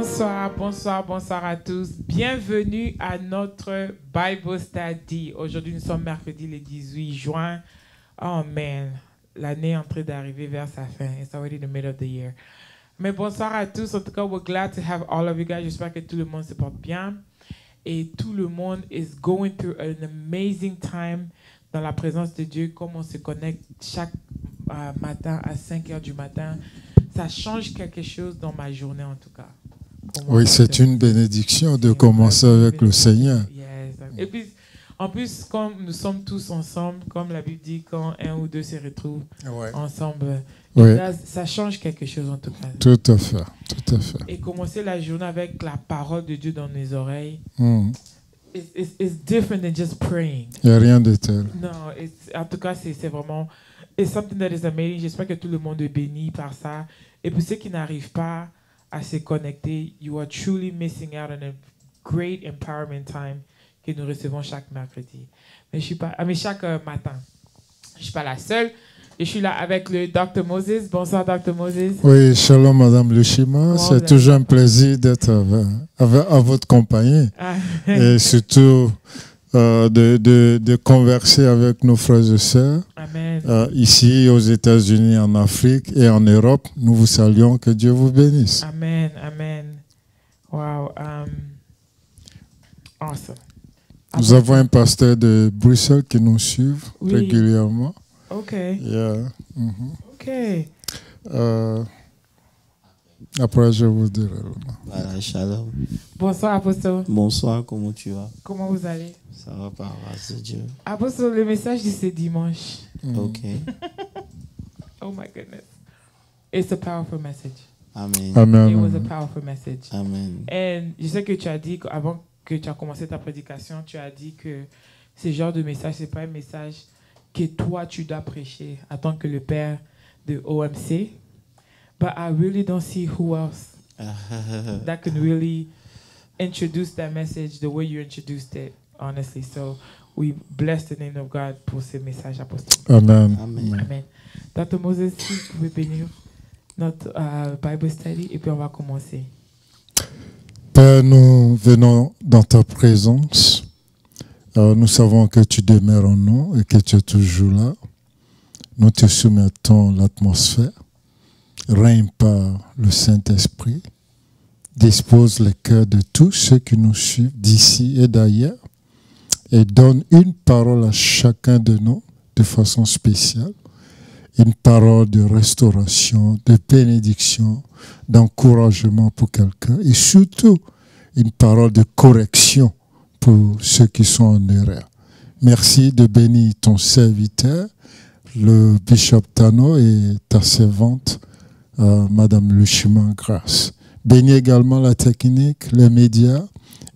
Bonsoir à tous. Bienvenue à notre Bible Study. Aujourd'hui, nous sommes mercredi le 18 juin. Oh man, l'année est en train d'arriver vers sa fin. It's already the middle of the year. Mais bonsoir à tous. En tout cas, we're glad to have all of you guys. J'espère que tout le monde se porte bien. Et tout le monde is going through an amazing time dans la présence de Dieu. Comme on se connecte chaque matin à 5 heures du matin. Ça change quelque chose dans ma journée en tout cas. Oui, c'est une bénédiction de commencer avec le Seigneur. Yes. Et puis, en plus, comme nous sommes tous ensemble, comme la Bible dit, quand un ou deux se retrouvent ensemble, là, ça change quelque chose en tout cas. Tout à fait, tout à fait. Et commencer la journée avec la parole de Dieu dans les oreilles, it's different than just praying. Il n'y a rien de tel. Non, en tout cas, c'est vraiment... It's something that is amazing. J'espère que tout le monde est béni par ça. Et pour ceux qui n'arrivent pas à se connecter, you are truly missing out on a great empowerment time que nous recevons chaque mercredi. Mais chaque matin. Je ne suis pas la seule. Et je suis là avec le Dr. Moses. Bonsoir, Dr. Moses. Oui, shalom, Madame Lushima. C'est toujours un plaisir d'être à votre compagnie. Et surtout de converser avec nos frères et sœurs. Ici, aux États-Unis, en Afrique et en Europe. Nous vous saluons. Que Dieu vous bénisse. Amen, amen. Wow. Awesome. Nous avons un pasteur de Bruxelles qui nous suit régulièrement. OK. Yeah. OK. Après, je vous dirai. Voilà, shalom. Bonsoir, Apostole. Bonsoir, comment tu vas? Comment vous allez? Ça va par grâce de Dieu. Apostole, le message dit c'est dimanche. OK. Oh my goodness. It's a powerful message. Amen. Amen. It was a powerful message. Amen. Et je sais que tu as dit, avant que tu as commencé ta prédication, tu as dit que ce genre de message, ce n'est pas un message que toi, tu dois prêcher en tant que le père de OMC. But I really don't see who else that can really introduce that message the way you introduced it, honestly. So we bless the name of God pour ce message apostolique. Amen. Amen. Amen. Dr. Moses, si vous pouvez bénir notre Bible study et puis on va commencer. Père, nous venons dans ta présence. Nous savons que tu demeures en nous et que tu es toujours là. Nous te soumettons l'atmosphère. Règne par le Saint-Esprit. Dispose les cœurs de tous ceux qui nous suivent d'ici et d'ailleurs. Et donne une parole à chacun de nous de façon spéciale. Une parole de restauration, de bénédiction, d'encouragement pour quelqu'un. Et surtout, une parole de correction pour ceux qui sont en erreur. Merci de bénir ton serviteur, le Bishop Tano et ta servante, Madame Lushima Grace. Bénis également la technique, les médias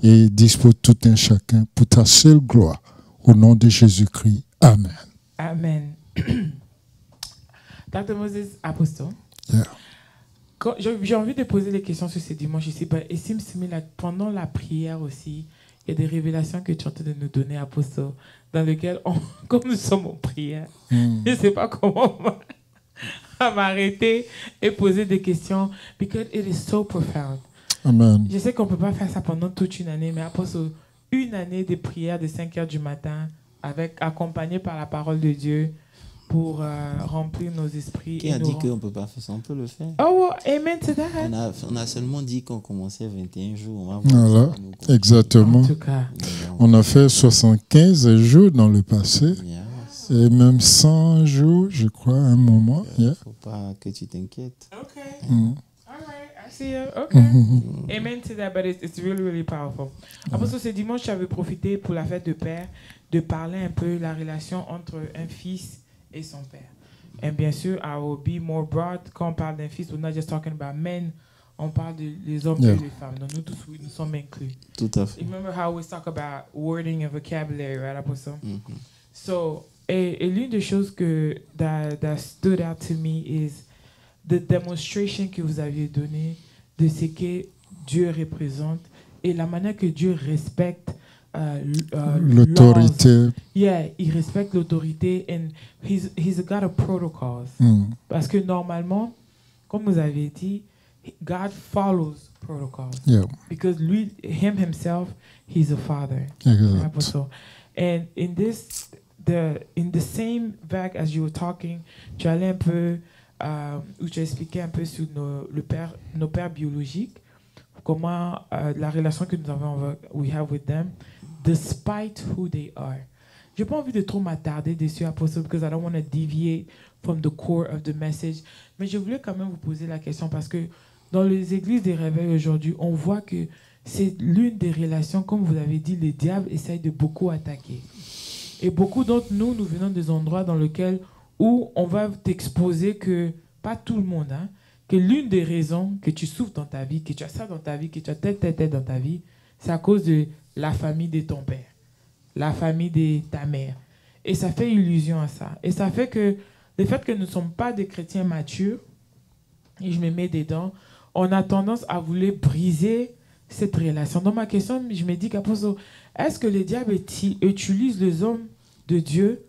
et dispose tout un chacun pour ta seule gloire. Au nom de Jésus-Christ. Amen. Amen. Dr. Moses, apostole. Yeah. J'ai envie de poser des questions sur ce dimanche ici. Et il me semble pendant la prière aussi, il y a des révélations que tu es en train de nous donner, apostole, dans lesquelles, comme nous sommes en prière, je ne sais pas comment on va m'arrêter et poser des questions, because it is so profound. Amen. Je sais qu'on ne peut pas faire ça pendant toute une année, mais apostole, une année de prière de 5 heures du matin, accompagnée par la parole de Dieu, pour remplir nos esprits. Qui a dit qu'on ne peut pas faire ça? On peut le faire. Oh, amen to that. On a seulement dit qu'on commençait 21 jours. On va voilà, exactement. En tout cas. On a fait 75 jours dans le passé. Yes. Et même 100 jours, je crois, à un moment. Il ne faut pas que tu t'inquiètes. OK. All right, I see you. OK. Amen to that, but it's really, really powerful. Après ce dimanche, j'avais profité pour la fête de Père de parler un peu de la relation entre un fils et son père. Et bien sûr, I will be more broad. Quand on parle d'un fils, we're not just talking about men. On parle des hommes et des femmes. Donc nous tous, nous sommes inclus. Tout à fait. Remember how we talk about wording and vocabulary, right, Apostle? So, et l'une des choses that stood out to me is the demonstration que vous aviez donnée de ce que Dieu représente et la manière que Dieu respecte l'autorité. Yeah, il respecte l'autorité and he's a God of protocols. Parce que normalement, comme vous avez dit, God follows protocols. Yeah. Because himself, he's a father. Exact. Apostle. And in the same vague as you were talking, tu allais un peu, où tu expliquais un peu sur nos pères biologiques, comment la relation que nous avons, we have with them, despite who they are. J'ai pas envie de trop m'attarder dessus, Apostle, because I don't want to deviate from the core of the message. Mais je voulais quand même vous poser la question parce que dans les églises des réveils aujourd'hui, on voit que c'est l'une des relations, comme vous avez dit, le diable essaye de beaucoup attaquer. Et beaucoup d'entre nous, nous venons des endroits dans lesquels où on va t'exposer que, pas tout le monde, hein, que l'une des raisons que tu souffres dans ta vie, que tu as ça dans ta vie, que tu as tel dans ta vie, c'est à cause de la famille de ton père, la famille de ta mère. Et ça fait illusion à ça. Et ça fait que le fait que nous ne sommes pas des chrétiens matures, et je me mets dedans, on a tendance à vouloir briser cette relation. Donc ma question, je me dis qu'Apostle, est-ce que le diable utilise les hommes de Dieu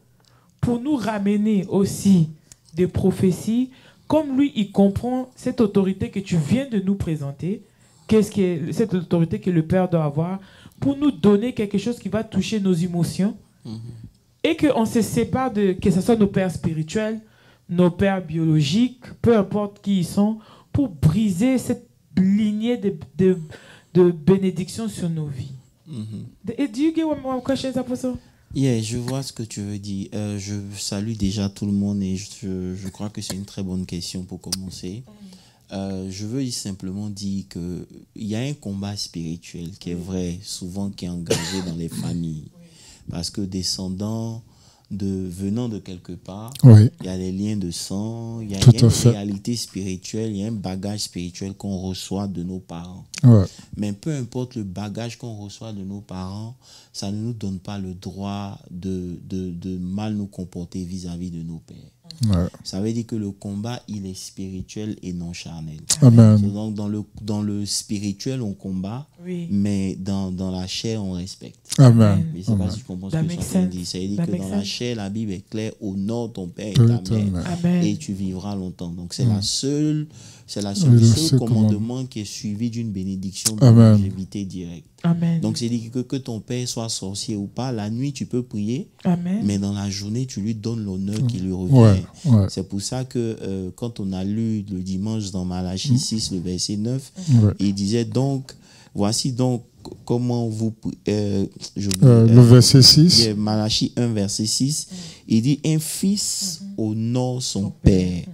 pour nous ramener aussi des prophéties, comme lui, il comprend cette autorité que tu viens de nous présenter, qu'est-ce qui est cette autorité que le Père doit avoir, pour nous donner quelque chose qui va toucher nos émotions, et qu'on se sépare de, que ce soit nos pères spirituels, nos pères biologiques, peu importe qui ils sont, pour briser cette lignée de bénédiction sur nos vies. Do you get what my question is, Apostle? Yeah, je vois ce que tu veux dire. Je salue déjà tout le monde et je crois que c'est une très bonne question pour commencer. Je veux simplement dire qu'il y a un combat spirituel qui est vrai, souvent qui est engagé dans les familles. Parce que venant de quelque part, Oui. il y a des liens de sang, il y a Tout à une fait. réalité spirituelle, il y a un bagage spirituel qu'on reçoit de nos parents. Ouais. Mais peu importe le bagage qu'on reçoit de nos parents, ça ne nous donne pas le droit de mal nous comporter vis-à-vis de nos pères. Ouais. Ça veut dire que le combat, il est spirituel et non charnel. Amen. Donc, dans le spirituel, on combat, Oui. mais dans la chair, on respecte. Amen. Je ne sais pas Amen. si tu comprends ce That que je makes suis en train de sense. dire. Ça veut dire That que makes dans la sense. chair, la Bible est claire, honore ton père et Tout ta à mère. fait. Amen. Et tu vivras longtemps. Donc, c'est le seul le seul commandement qui est suivi d'une bénédiction de Amen. longévité directe. Amen. Donc, c'est dire que ton père soit sorcier ou pas, la nuit, tu peux prier, Amen. mais dans la journée, tu lui donnes l'honneur qui lui revient. Ouais. Ouais. C'est pour ça que quand on a lu le dimanche dans Malachie 6, le verset 9, Ouais. il disait donc, voici donc comment vous... Le verset 6. Malachie 1, verset 6, il dit, un fils honore son père,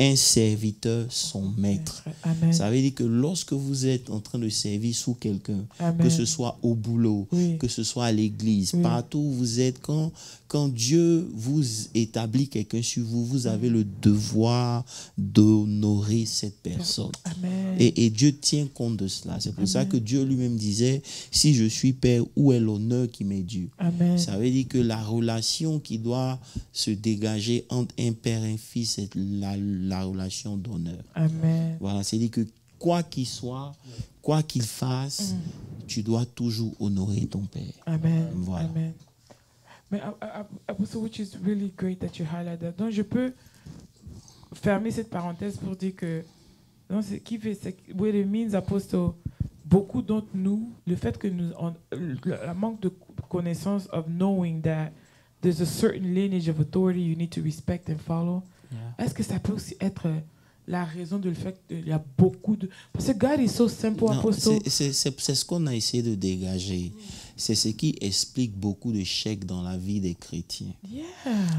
un serviteur son maître. Amen. Ça veut dire que lorsque vous êtes en train de servir sous quelqu'un, Amen. que ce soit au boulot, Oui. que ce soit à l'église, Oui. partout où vous êtes, quand Dieu vous établit quelqu'un sur vous, vous avez le devoir d'honorer cette personne. Amen. Et Dieu tient compte de cela. C'est pour ça que Dieu lui-même disait, si je suis père, où est l'honneur qui m'est dû? Amen. Ça veut dire que la relation qui doit se dégager entre un père et un fils, c'est la relation d'honneur. Amen. Voilà, c'est-à-dire que quoi qu'il soit, quoi qu'il fasse, tu dois toujours honorer ton père. Amen. Voilà. Amen. Mais Apostle, which is really great that you highlight that. Donc je peux fermer cette parenthèse pour dire que non, what it means, Apostle, beaucoup d'entre nous, le fait que le manque de connaissance of knowing that there's a certain lineage of authority you need to respect and follow. Yeah. Est-ce que ça peut aussi être la raison de le fait qu'il y a beaucoup de... Parce que God is so simple, Non, Apostle. c'est ce qu'on a essayé de dégager. C'est ce qui explique beaucoup d'échecs dans la vie des chrétiens. Yeah.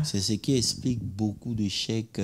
C'est ce qui explique beaucoup d'échecs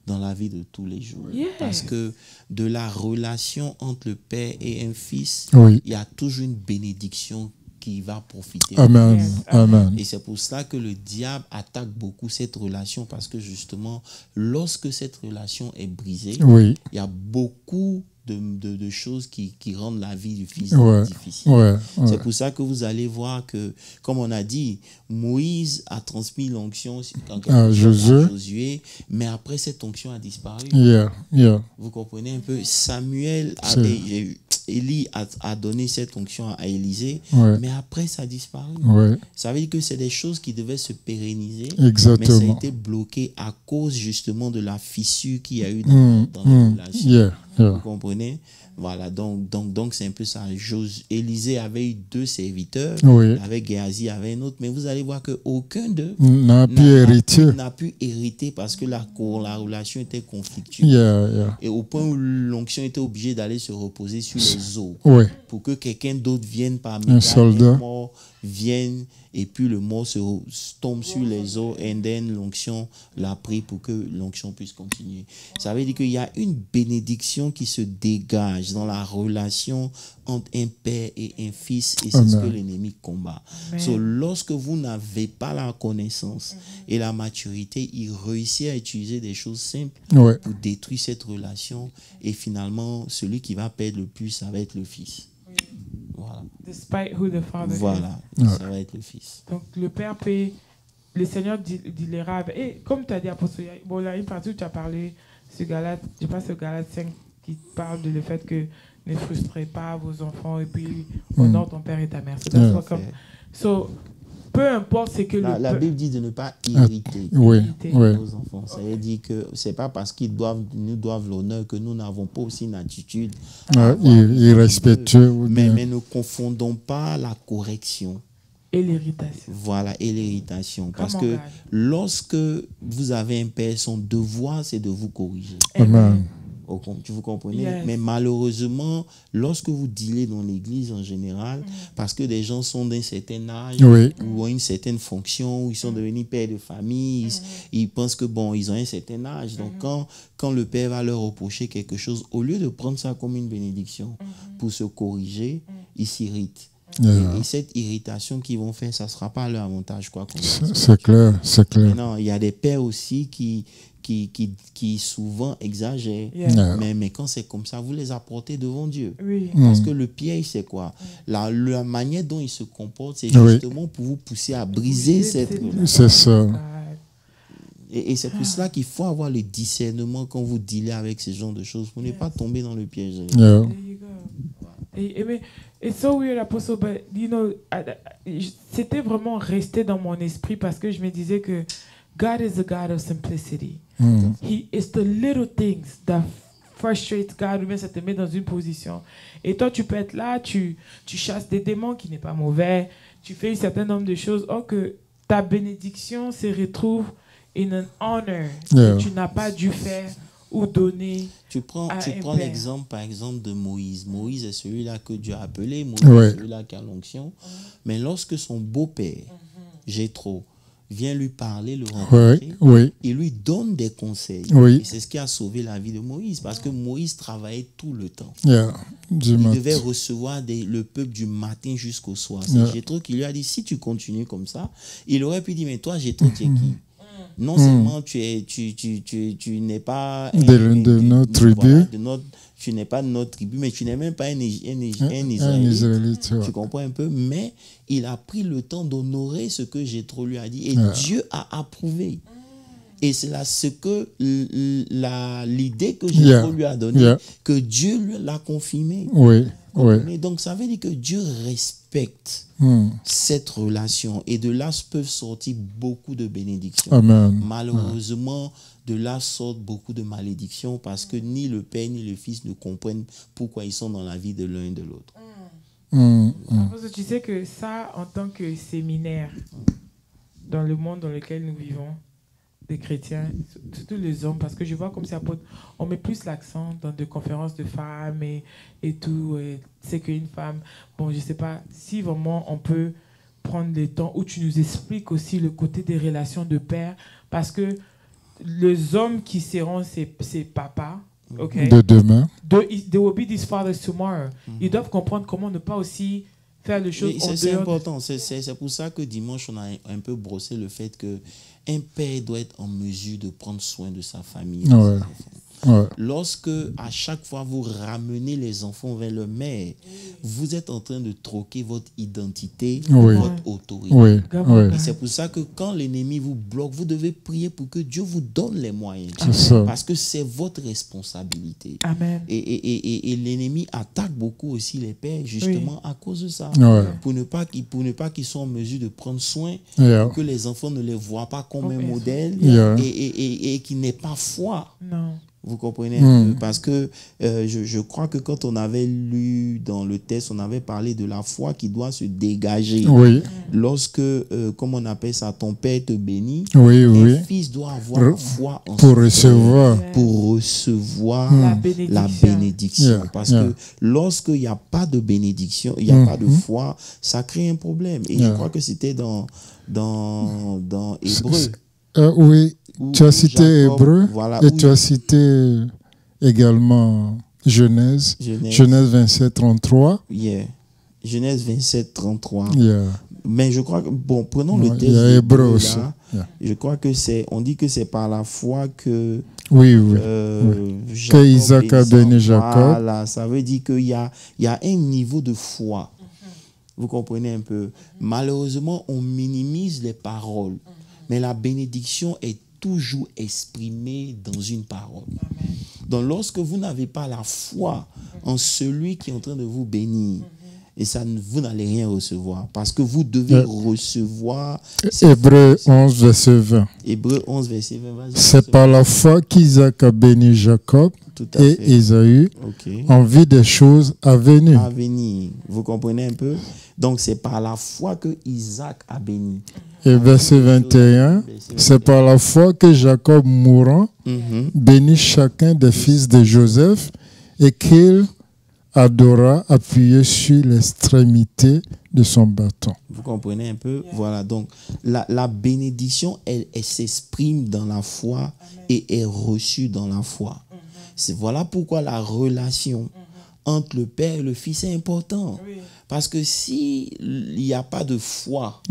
dans la vie de tous les jours. Yes. Parce que de la relation entre le père et un fils, Oui. il y a toujours une bénédiction qui va profiter. Amen. Yes. Amen. Et c'est pour cela que le diable attaque beaucoup cette relation, parce que justement, lorsque cette relation est brisée, Oui. il y a beaucoup de choses qui rendent la vie du fils Ouais. difficile. Ouais. C'est Ouais. pour ça que vous allez voir que, comme on a dit, Moïse a transmis l'onction À Josué. Josué, mais après cette onction a disparu. Yeah. Yeah. Vous comprenez un peu? Samuel, C'est- Élie a donné cette onction à Élisée, Ouais. mais après ça a disparu. Ouais. Ça veut dire que c'est des choses qui devaient se pérenniser, mais ça a Exactement. été bloqué à cause justement de la fissure qu'il y a eu dans la relation. Yeah. Vous comprenez? Voilà, donc c'est un peu ça. Élisée avait eu 2 serviteurs, Oui. avec Géasi avait un autre, mais vous allez voir qu'aucun d'eux N'a pu hériter parce que la relation était conflictuelle. Et au point où l'onction était obligée d'aller se reposer sur les os. Oui. Pour que quelqu'un d'autre vienne parmi un soldat mort vienne et puis le mort tombe sur les os et then l'onction l'a pris pour que l'onction puisse continuer. Ça veut dire qu'il y a une bénédiction qui se dégage dans la relation entre un père et un fils et c'est ce que l'ennemi combat. So, lorsque vous n'avez pas la connaissance et la maturité, il réussit à utiliser des choses simples pour détruire cette relation et finalement celui qui va perdre le plus, ça va être le fils. Voilà. Despite who the father Voilà, is. ça va être le fils. Donc le père peut, le Seigneur dealera. Et comme tu as dit, Apostle, bon, là, une partie où tu as parlé sur Galate, je pense sur Galate 5 qui parle de le fait que ne frustrez pas vos enfants et puis honore ton père et ta mère. So, peu importe ce que la Bible dit de ne pas irriter nos enfants. Ça veut dire que c'est pas parce qu'ils nous doivent l'honneur que nous n'avons pas aussi une attitude irrespectueux. Mais ne confondons pas la correction et l'irritation. Voilà, et l'irritation. Parce que lorsque vous avez un père, son devoir, c'est de vous corriger. Amen. Vous comprenez? Mais malheureusement, lorsque vous dealez dans l'église en général, parce que des gens sont d'un certain âge ou ont une certaine fonction, ou ils sont devenus pères de famille, ils pensent que bon, ils ont un certain âge. Donc quand le père va leur reprocher quelque chose, au lieu de prendre ça comme une bénédiction pour se corriger, ils s'irritent. Et cette irritation qu'ils vont faire, ça ne sera pas à leur avantage. C'est clair, c'est clair. Non, il y a des pères aussi qui souvent exagèrent. Mais quand c'est comme ça, vous les apportez devant Dieu. Parce que le piège, c'est quoi? La manière dont ils se comportent, c'est justement pour vous pousser à briser cette relation. C'est ça. Et c'est pour cela qu'il faut avoir le discernement quand vous dealez avec ce genre de choses, pour ne pas tomber dans le piège. It's so weird, Apostle, but you know, c'était vraiment resté dans mon esprit parce que je me disais que God is a God of simplicity. It's the little things that frustrate God, ou bien ça te met dans une position. Et toi, tu peux être là, tu chasses des démons qui n'est pas mauvais, tu fais un certain nombre de choses, or que ta bénédiction se retrouve in an honor que tu n'as pas dû faire ou donner. Tu prends l'exemple, par exemple, de Moïse. Moïse est celui-là que Dieu a appelé, Moïse est celui-là qui a l'onction. Mais lorsque son beau-père, Jéthro, vient lui parler, le rencontrer, il lui donne des conseils. Et c'est ce qui a sauvé la vie de Moïse, parce que Moïse travaillait tout le temps. Il devait recevoir le peuple du matin jusqu'au soir. C'est Jéthro qui lui a dit, si tu continues comme ça, il aurait pu dire, mais toi, Jéthro, tu es qui? Non seulement tu n'es pas de notre tribu, tu n'es pas de notre tribu, mais tu n'es même pas un Israélite. Tu comprends un peu? Mais il a pris le temps d'honorer ce que Jéthro lui a dit et Dieu a approuvé. Et c'est là l'idée que Jéthro lui a donnée, que Dieu l'a confirmé. Donc ça veut dire que Dieu respecte cette relation et de là peuvent sortir beaucoup de bénédictions. Amen. Malheureusement, de là sortent beaucoup de malédictions parce que ni le père ni le fils ne comprennent pourquoi ils sont dans la vie de l'un et de l'autre. Parce que tu sais que ça, en tant que séminaire, dans le monde dans lequel nous vivons, des chrétiens, surtout les hommes, parce que je vois comme ça, on met plus l'accent dans des conférences de femmes et tout. C'est qu'une femme, bon, je sais pas si vraiment on peut prendre le temps où tu nous expliques aussi le côté des relations de père, parce que les hommes qui seront ces papas, de demain, they will be these fathers tomorrow. Ils doivent comprendre comment ne pas aussi faire les choses en dehors. C'est important. C'est pour ça que dimanche, on a un peu brossé le fait que un père doit être en mesure de prendre soin de sa famille. Lorsque, à chaque fois, vous ramenez les enfants vers leur mère, vous êtes en train de troquer votre identité pour votre autorité. Et c'est pour ça que quand l'ennemi vous bloque, vous devez prier pour que Dieu vous donne les moyens. Parce que c'est votre responsabilité. Amen. Et l'ennemi attaque beaucoup aussi les pères, justement à cause de ça. Pour ne pas qu'ils soient en mesure de prendre soin, pour que les enfants ne les voient pas comme un modèle et qu'ils n'aient pas foi. Non. Vous comprenez un peu? Parce que je crois que quand on avait lu dans le texte, on avait parlé de la foi qui doit se dégager. Oui. Lorsque, comment on appelle ça, ton père te bénit, Oui, oui. le fils doit avoir la foi en Pour son recevoir. père, pour recevoir la bénédiction. Yeah, Parce que lorsqu'il n'y a pas de bénédiction, il n'y a pas de foi, ça crée un problème. Et je crois que c'était dans Hébreu. Oui, tu as cité Jacob, Hébreu voilà, et tu as cité également Genèse. Genèse 27, 33. Yeah. Genèse 27, 33. Yeah. Mais je crois que, bon, prenons le texte Il y a Hébreu là. aussi. Yeah. Je crois que on dit que c'est par la foi que oui. Que Isaac a béni Jacob. Voilà, ça veut dire qu'il y a un niveau de foi. Vous comprenez un peu? Malheureusement, on minimise les paroles. Mais la bénédiction est toujours exprimée dans une parole. Donc, lorsque vous n'avez pas la foi en celui qui est en train de vous bénir, et ça, vous n'allez rien recevoir. Parce que vous devez recevoir... Hébreu 11, verset 20. Hébreu 11, verset 20. C'est par la foi qu'Isaac a béni Jacob et Ésaü en vue des choses à venir. À venir. Vous comprenez un peu? Donc, c'est par la foi que Isaac a béni. Et verset 21, c'est par la foi que Jacob mourant bénit chacun des fils de Joseph et qu'il adora appuyé sur l'extrémité de son bâton. Vous comprenez un peu? Voilà, donc la bénédiction, elle s'exprime dans la foi et est reçue dans la foi. Voilà pourquoi la relation entre le Père et le Fils est importante. Parce que s'il n'y a pas de foi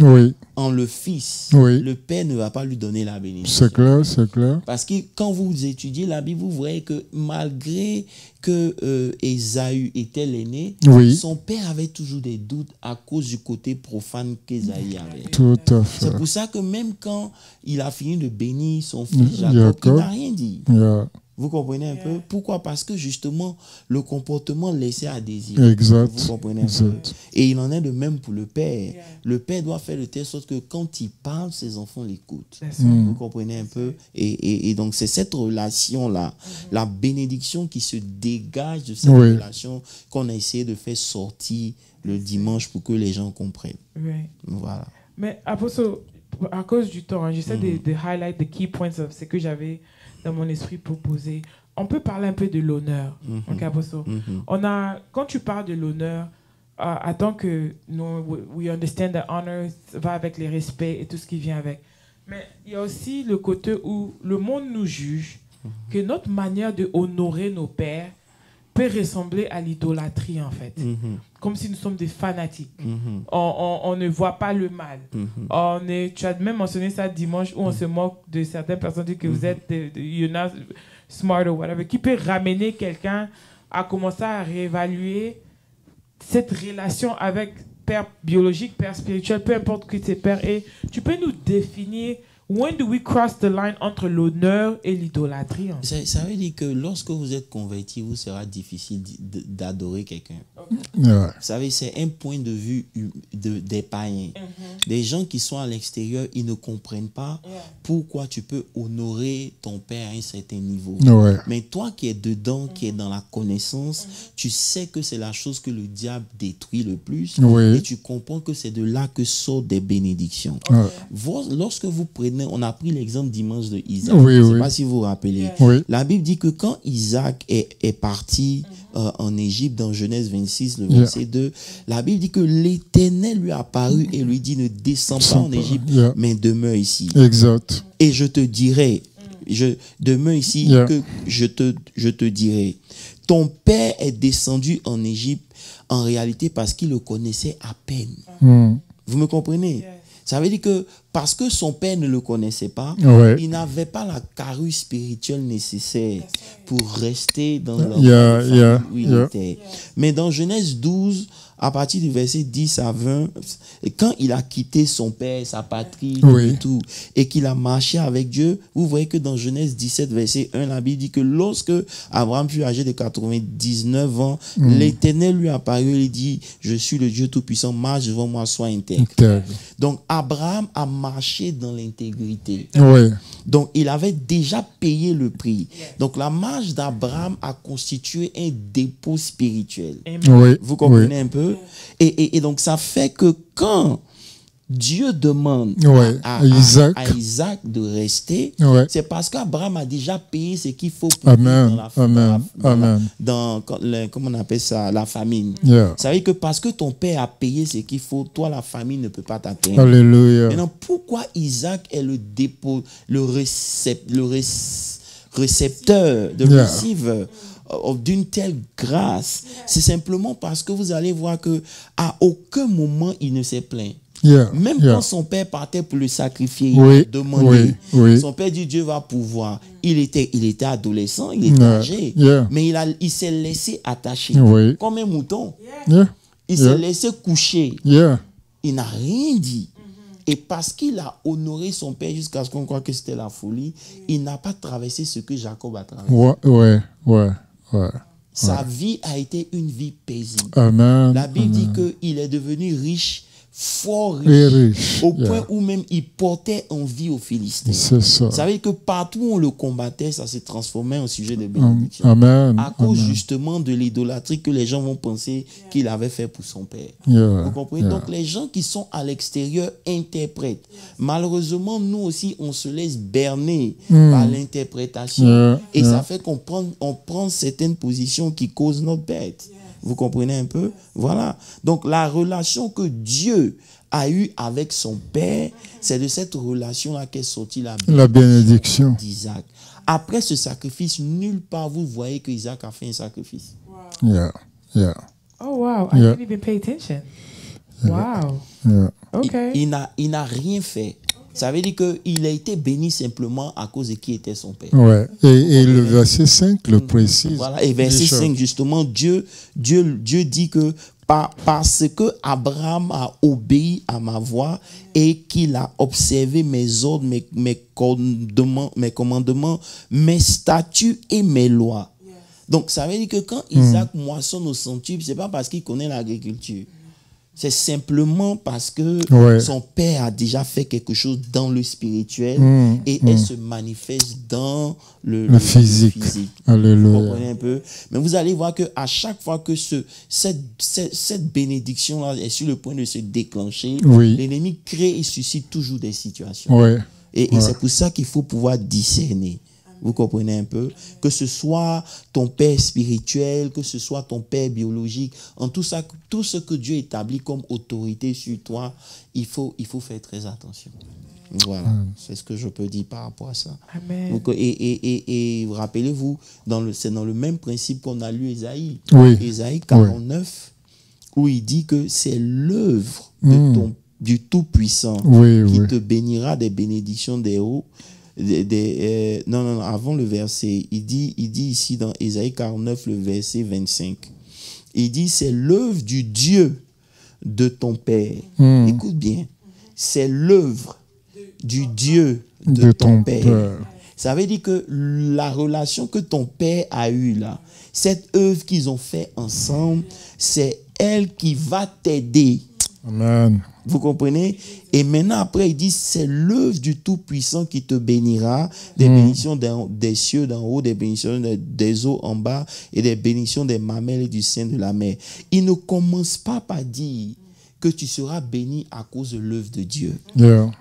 en le Fils, le Père ne va pas lui donner la bénédiction. C'est clair, c'est clair. Parce que quand vous étudiez la Bible, vous voyez que malgré que Ésaü était l'aîné, son père avait toujours des doutes à cause du côté profane qu'Ésaü avait. Tout à fait. C'est pour ça que même quand il a fini de bénir son fils Jacob, il n'a rien dit. Vous comprenez un peu? Pourquoi? Parce que justement, le comportement laissait à désirer. Exact. Vous comprenez un peu? Et il en est de même pour le père. Le père doit faire de telle sorte que quand il parle, ses enfants l'écoutent. Vous comprenez un peu? Et donc, c'est cette relation-là, la bénédiction qui se dégage de cette relation qu'on a essayé de faire sortir le dimanche pour que les gens comprennent. Voilà. Mais, Apostle, à cause du temps, j'essaie de highlight the key points of ce que j'avais dans mon esprit proposé. On peut parler un peu de l'honneur. Quand tu parles de l'honneur, attends que we understand that honor va avec les respects et tout ce qui vient avec. Mais il y a aussi le côté où le monde nous juge que notre manière de honorer nos pères peut ressembler à l'idolâtrie, en fait. Comme si nous sommes des fanatiques. On ne voit pas le mal. Tu as même mentionné ça dimanche où on se moque de certaines personnes, dit que vous êtes you're not smart or whatever, qui peut ramener quelqu'un à commencer à réévaluer cette relation avec père biologique, père spirituel, peu importe qui c'est père. Et tu peux nous définir when do we cross the line entre l'honneur et l'idolâtrie? Ça veut dire que lorsque vous êtes converti, vous sera difficile d'adorer quelqu'un. Vous savez, c'est un point de vue des païens. Des gens qui sont à l'extérieur, ils ne comprennent pas pourquoi tu peux honorer ton père à un certain niveau. Mais toi qui es dedans, qui es dans la connaissance, tu sais que c'est la chose que le diable détruit le plus. Et tu comprends que c'est de là que sortent des bénédictions. Lorsque vous prenez, on a pris l'exemple dimanche de Isaac. Je ne sais pas si vous vous rappelez. La Bible dit que quand Isaac est parti en Égypte, dans Genèse 26, le verset 2, la Bible dit que l'Éternel lui a apparu et lui dit: ne descends pas en Égypte, mais demeure ici. Exact. Et je te dirai, je demeure ici, que je te dirai. Ton père est descendu en Égypte en réalité parce qu'il le connaissait à peine. Vous me comprenez? Ça veut dire que parce que son père ne le connaissait pas, il n'avait pas la carrure spirituelle nécessaire pour rester dans l'endroit où il était. Mais dans Genèse 12, à partir du verset 10 à 20, et quand il a quitté son père, sa patrie, Oui. tout, et qu'il a marché avec Dieu, vous voyez que dans Genèse 17, verset 1, la Bible dit que lorsque Abraham fut âgé de 99 ans, l'Éternel lui apparut et dit, je suis le Dieu Tout-Puissant, marche devant moi, sois intègre. Donc Abraham a marché dans l'intégrité. Oui. Donc, il avait déjà payé le prix. Donc, la marche d'Abraham a constitué un dépôt spirituel. Oui. Vous comprenez un peu? Et donc, ça fait que quand Dieu demande à Isaac de rester, c'est parce qu'Abraham a déjà payé ce qu'il faut pour vivre comment on appelle ça, la famine. Ça veut dire que parce que ton père a payé ce qu'il faut, toi, la famine ne peut pas t'atteindre. Alléluia. Maintenant, pourquoi Isaac est le dépôt, le récepteur, de receiver d'une telle grâce? C'est simplement parce que vous allez voir que à aucun moment il ne s'est plaint. Même quand son père partait pour le sacrifier, il a demandé. Son père dit Dieu va pouvoir. Il était adolescent, il était âgé, mais il s'est laissé attacher comme un mouton. Il s'est laissé coucher. Il n'a rien dit. Et parce qu'il a honoré son père jusqu'à ce qu'on croie que c'était la folie, il n'a pas traversé ce que Jacob a traversé. Sa vie a été une vie paisible. La Bible dit qu'il est devenu riche, fort riche, au point où même il portait envie aux Philistins. Ça veut dire que partout où on le combattait, ça s'est transformé en sujet de bénédiction. À cause justement de l'idolâtrie que les gens vont penser qu'il avait fait pour son père. Vous comprenez? Donc les gens qui sont à l'extérieur interprètent. Malheureusement, nous aussi, on se laisse berner par l'interprétation. Et ça fait qu'on prend certaines positions qui causent notre bête. Vous comprenez un peu? Voilà. Donc, la relation que Dieu a eue avec son père, c'est de cette relation-là qu'est sortie la bénédiction d'Isaac. Après ce sacrifice, nulle part vous voyez que Isaac a fait un sacrifice. Oh, wow. I didn't even pay attention. Wow. Okay. Il n'a rien fait. Ça veut dire qu'il a été béni simplement à cause de qui était son père. Et le verset 5 le précise. Voilà, et verset 5, justement, Dieu dit que parce que Abraham a obéi à ma voix et qu'il a observé mes ordres, mes commandements, mes statuts et mes lois. Donc, ça veut dire que quand Isaac moissonne au centuple, ce n'est pas parce qu'il connaît l'agriculture. C'est simplement parce que son père a déjà fait quelque chose dans le spirituel et elle se manifeste dans le physique. Alléluia. Vous comprenez un peu? Mais vous allez voir qu'à chaque fois que cette bénédiction-là est sur le point de se déclencher, l'ennemi crée et suscite toujours des situations. Et c'est pour ça qu'il faut pouvoir discerner. Vous comprenez un peu? Que ce soit ton père spirituel, que ce soit ton père biologique, en tout ça, tout ce que Dieu établit comme autorité sur toi, il faut faire très attention. Voilà, c'est ce que je peux dire par rapport à ça. Amen. Donc, et rappelez-vous, c'est dans le même principe qu'on a lu Ésaïe. Ésaïe 49, où il dit que c'est l'œuvre du Tout-Puissant qui te bénira des bénédictions des hauts. Non, avant le verset, il dit ici dans Ésaïe 49, le verset 25, il dit c'est l'œuvre du Dieu de ton père. Écoute bien, c'est l'œuvre du Dieu de ton père. Ça veut dire que la relation que ton père a eue là, cette œuvre qu'ils ont fait ensemble, c'est elle qui va t'aider. Amen. Vous comprenez? Et maintenant, après, il dit, c'est l'œuvre du Tout-Puissant qui te bénira, des bénédictions des cieux d'en haut, des bénédictions des eaux en bas, et des bénédictions des mamelles et du sein de la mer. Il ne commence pas par dire que tu seras béni à cause de l'œuvre de Dieu.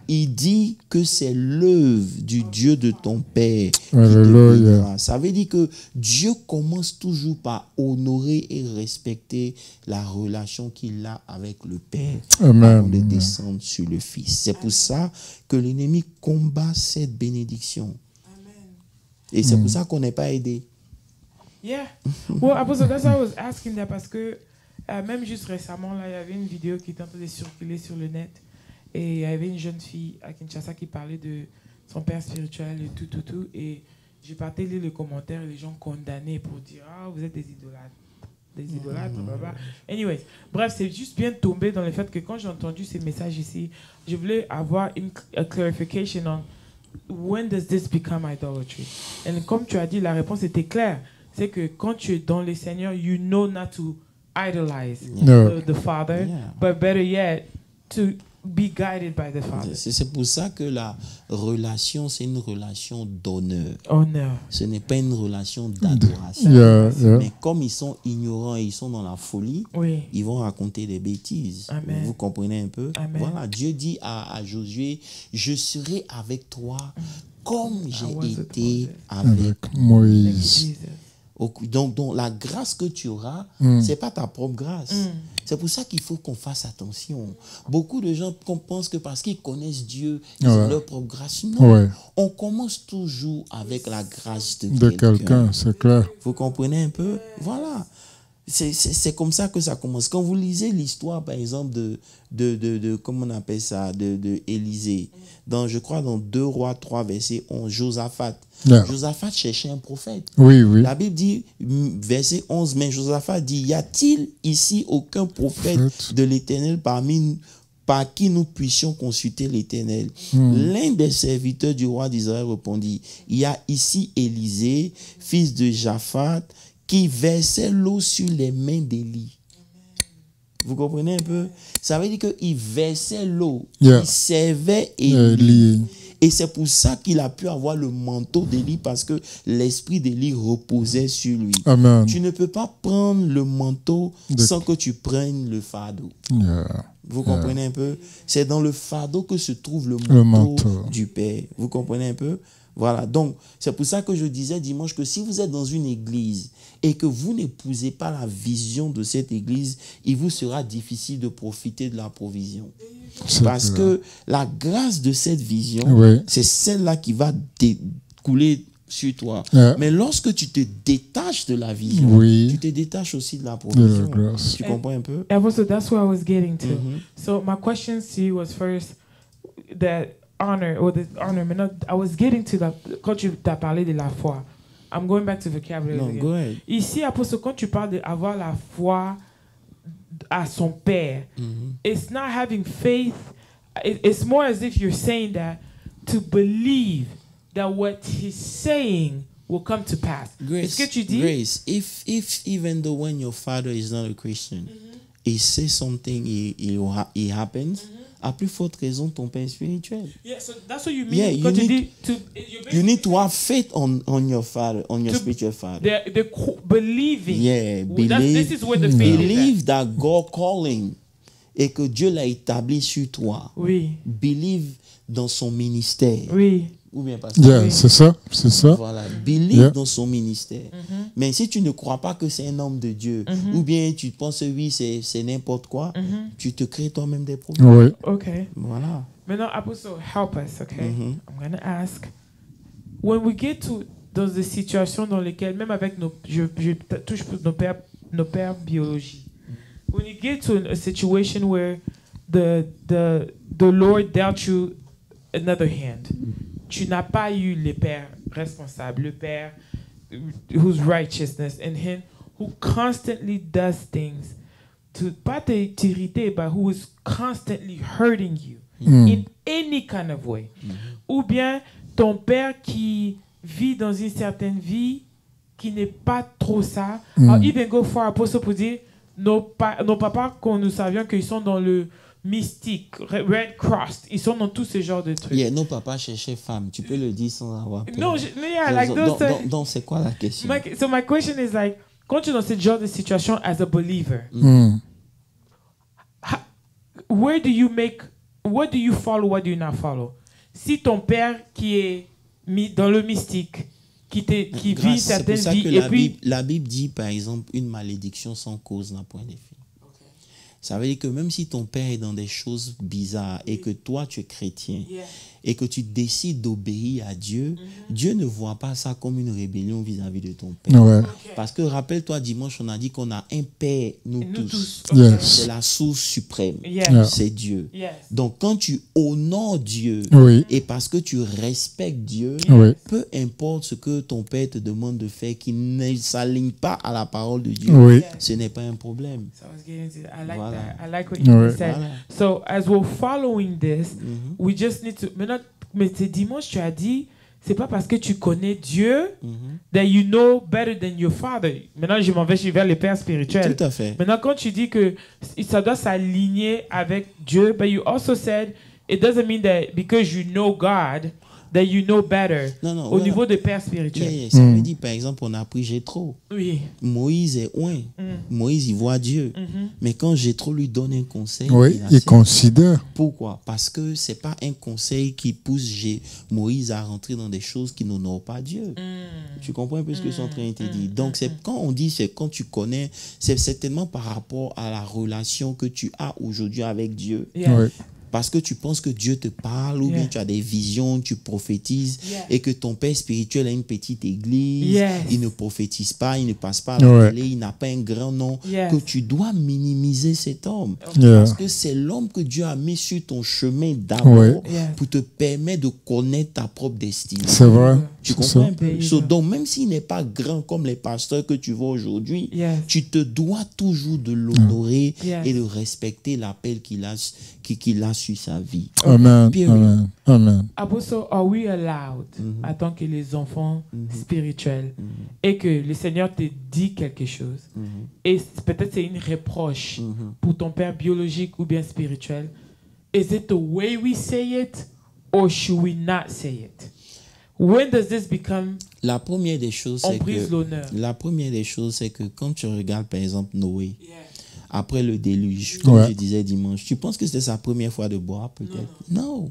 Il dit que c'est l'œuvre du Dieu de ton Père qui te bénira. Ça veut dire que Dieu commence toujours par honorer et respecter la relation qu'il a avec le Père avant de descendre sur le Fils. C'est pour ça que l'ennemi combat cette bénédiction. Et c'est pour ça qu'on n'est pas aidé. Yeah. Well, Apostle, that's why I was asking that parce que même juste récemment, là, il y avait une vidéo qui était en train de circuler sur le net et il y avait une jeune fille à Kinshasa qui parlait de son père spirituel et tout. Et j'ai parté lire les commentaires et les gens condamnés pour dire « Ah, vous êtes des idolâtres. » des idolâtres, blablabla. Anyways, bref, c'est juste bien tombé dans le fait que quand j'ai entendu ces messages ici, je voulais avoir a clarification on when does this become idolatry? Et comme tu as dit, la réponse était claire. C'est que quand tu es dans le Seigneur, you know not to idolize the Father, but better yet, to be guided by the Father. C'est pour ça que la relation, c'est une relation d'honneur. Honneur. Ce n'est pas une relation d'adoration. Mais comme ils sont ignorants et ils sont dans la folie, ils vont raconter des bêtises. Amen. Vous comprenez un peu? Amen. Voilà, Dieu dit à Josué, je serai avec toi comme j'ai été avec Moïse. Donc, la grâce que tu auras, c'est pas ta propre grâce. C'est pour ça qu'il faut qu'on fasse attention. Beaucoup de gens pensent que parce qu'ils connaissent Dieu, ils ont leur propre grâce. Non, on commence toujours avec la grâce de quelqu'un. C'est clair. Vous comprenez un peu? Voilà. C'est comme ça que ça commence. Quand vous lisez l'histoire, par exemple, de comment on appelle ça, de Élisée, je crois dans 2 Rois 3, verset 11, Josaphat. Josaphat cherchait un prophète. Oui. La Bible dit, verset 11, mais Josaphat dit, y a-t-il ici aucun prophète de l'Éternel par qui nous puissions consulter l'Éternel? L'un des serviteurs du roi d'Israël répondit, il y a ici Élisée, fils de Japhat, qui versait l'eau sur les mains d'Élie. Vous comprenez un peu? Ça veut dire qu'il versait l'eau, il servait Élie. Et c'est pour ça qu'il a pu avoir le manteau d'Élie, parce que l'esprit d'Élie reposait sur lui. Amen. Tu ne peux pas prendre le manteau sans que tu prennes le fardeau. Vous comprenez un peu? C'est dans le fardeau que se trouve le manteau du Père. Vous comprenez un peu? Voilà, donc c'est pour ça que je disais dimanche que si vous êtes dans une église et que vous n'épousez pas la vision de cette église, il vous sera difficile de profiter de la provision. Parce que la grâce de cette vision, c'est celle-là qui va couler sur toi. Mais lorsque tu te détaches de la vision, tu te détaches aussi de la provision. Tu comprends un peu? So that's where I was getting to. So my question to you was first that honor, I was getting to that, quand tu as parlé de la foi. I'm going back to vocabulary. No, go ahead. Ici, Apostle, quand tu parles d'avoir la foi à son Père, it's not having faith. It's more as if you're saying that to believe that what he's saying will come to pass. Grace, ce que tu dis? Grace, if even though when your father is not a Christian, he says something, it happens, à plus forte raison ton père spirituel. Yeah, so that's what you mean. Yeah, you need to have faith on your father, on your spiritual father. The believing. Yeah, this is where the faith believe is that God calling et que Dieu l'a établi sur toi. Oui. Believe dans son ministère. Oui. Ou bien parce que c'est ça. Voilà, believe dans son ministère. Mais si tu ne crois pas que c'est un homme de Dieu, ou bien tu penses oui, c'est n'importe quoi, tu te crées toi-même des problèmes. Oui. Okay. Voilà. Maintenant, Apostle, help us, okay? I'm going to ask, when we get to dans des situations dans lesquelles, même avec je touche nos pères biologie, when you get to a situation where the Lord dealt you another hand, tu n'as pas eu le Père responsable, le Père whose righteousness in him, who constantly does things to pas t'irriter, but who is constantly hurting you in any kind of way. Ou bien ton père qui vit dans une certaine vie qui n'est pas trop ça. I'll even go far, Apostle, pour dire nos papas, quand nous savions qu'ils sont dans le mystique, Red Cross, ils sont dans tous ces genres de trucs. Yeah, nos papas cherchaient femme. Tu peux le dire sans avoir peur. No, donc c'est quoi la question? So my question is like, quand tu es dans ce genre de situation as a believer, what do you follow, what do you not follow? Si ton père qui est dans le mystique, qui vit certaines vies, et puis la Bible dit par exemple une malédiction sans cause n'a point d'effet. Ça veut dire que même si ton père est dans des choses bizarres et que toi, tu es chrétien, Yeah. et que tu décides d'obéir à Dieu, Dieu ne voit pas ça comme une rébellion vis-à-vis de ton père. Ouais. Okay. Parce que rappelle-toi, dimanche, on a dit qu'on a un père, nous Et nous tous. tous. Yes. C'est la source suprême. Yes. Yeah. C'est Dieu. Yes. Donc, quand tu honores Dieu, Oui. et parce que tu respectes Dieu, Oui. peu importe ce que ton père te demande de faire qui ne s'aligne pas à la parole de Dieu, Oui. ce n'est pas un problème. So I was getting to, I like Voilà. that. I like what you Ouais. said. Voilà. So as we're following this, Mhm. we just need to. Mais c'est dimanche, tu as dit, c'est pas parce que tu connais Dieu Mhm. that you know better than your father. Maintenant, je m'en vais vers les pères spirituels. Tout à fait. Maintenant, quand tu dis que ça doit s'aligner avec Dieu, but you also said it doesn't mean that because you know God that you know better. Non, non, Au voilà. niveau de pères Yeah, spirituels. yeah. Ça veut dire, par exemple, on a pris Jétro. Oui. Moïse est oint. Moïse, il voit Dieu. Mhm. Mais quand Jétro lui donne un conseil, Oui, il accepte. considère. Pourquoi? Parce que c'est pas un conseil qui pousse Moïse à rentrer dans des choses qui n'honorent pas Dieu. Tu comprends un peu ce que je suis en train de te dire? Donc, c'est quand on dit, c'est quand tu connais, c'est certainement par rapport à la relation que tu as aujourd'hui avec Dieu. Yeah. Oui. Parce que tu penses que Dieu te parle ou bien Yeah. tu as des visions, tu prophétises Yeah. et que ton père spirituel a une petite église, Yes. il ne prophétise pas, il ne passe pas à la Ouais. télé, il n'a pas un grand nom, Yes. que tu dois minimiser cet homme. Yeah. Parce que c'est l'homme que Dieu a mis sur ton chemin d'abord Ouais. Yes. pour te permettre de connaître ta propre destinée. C'est vrai. Tu C'est comprends ça. un peu? There you So, go. donc, même s'il n'est pas grand comme les pasteurs que tu vois aujourd'hui, Yes. tu te dois toujours de l'honorer Yes. et de respecter l'appel qu'il a sur sa vie. Amen. Period. Amen. Amen. Also, are we allowed, en tant que les enfants spirituels, et que le Seigneur te dit quelque chose, et peut-être c'est une reproche pour ton père biologique ou bien spirituel, is it the way we say it, or should we not say it? When does this become, La première des choses, on c'est brise que l'honneur? la première des choses, c'est que quand tu regardes par exemple Noé, Yeah. après le déluge, comme Ouais. je disais dimanche, tu penses que c'était sa première fois de boire peut-être? Non.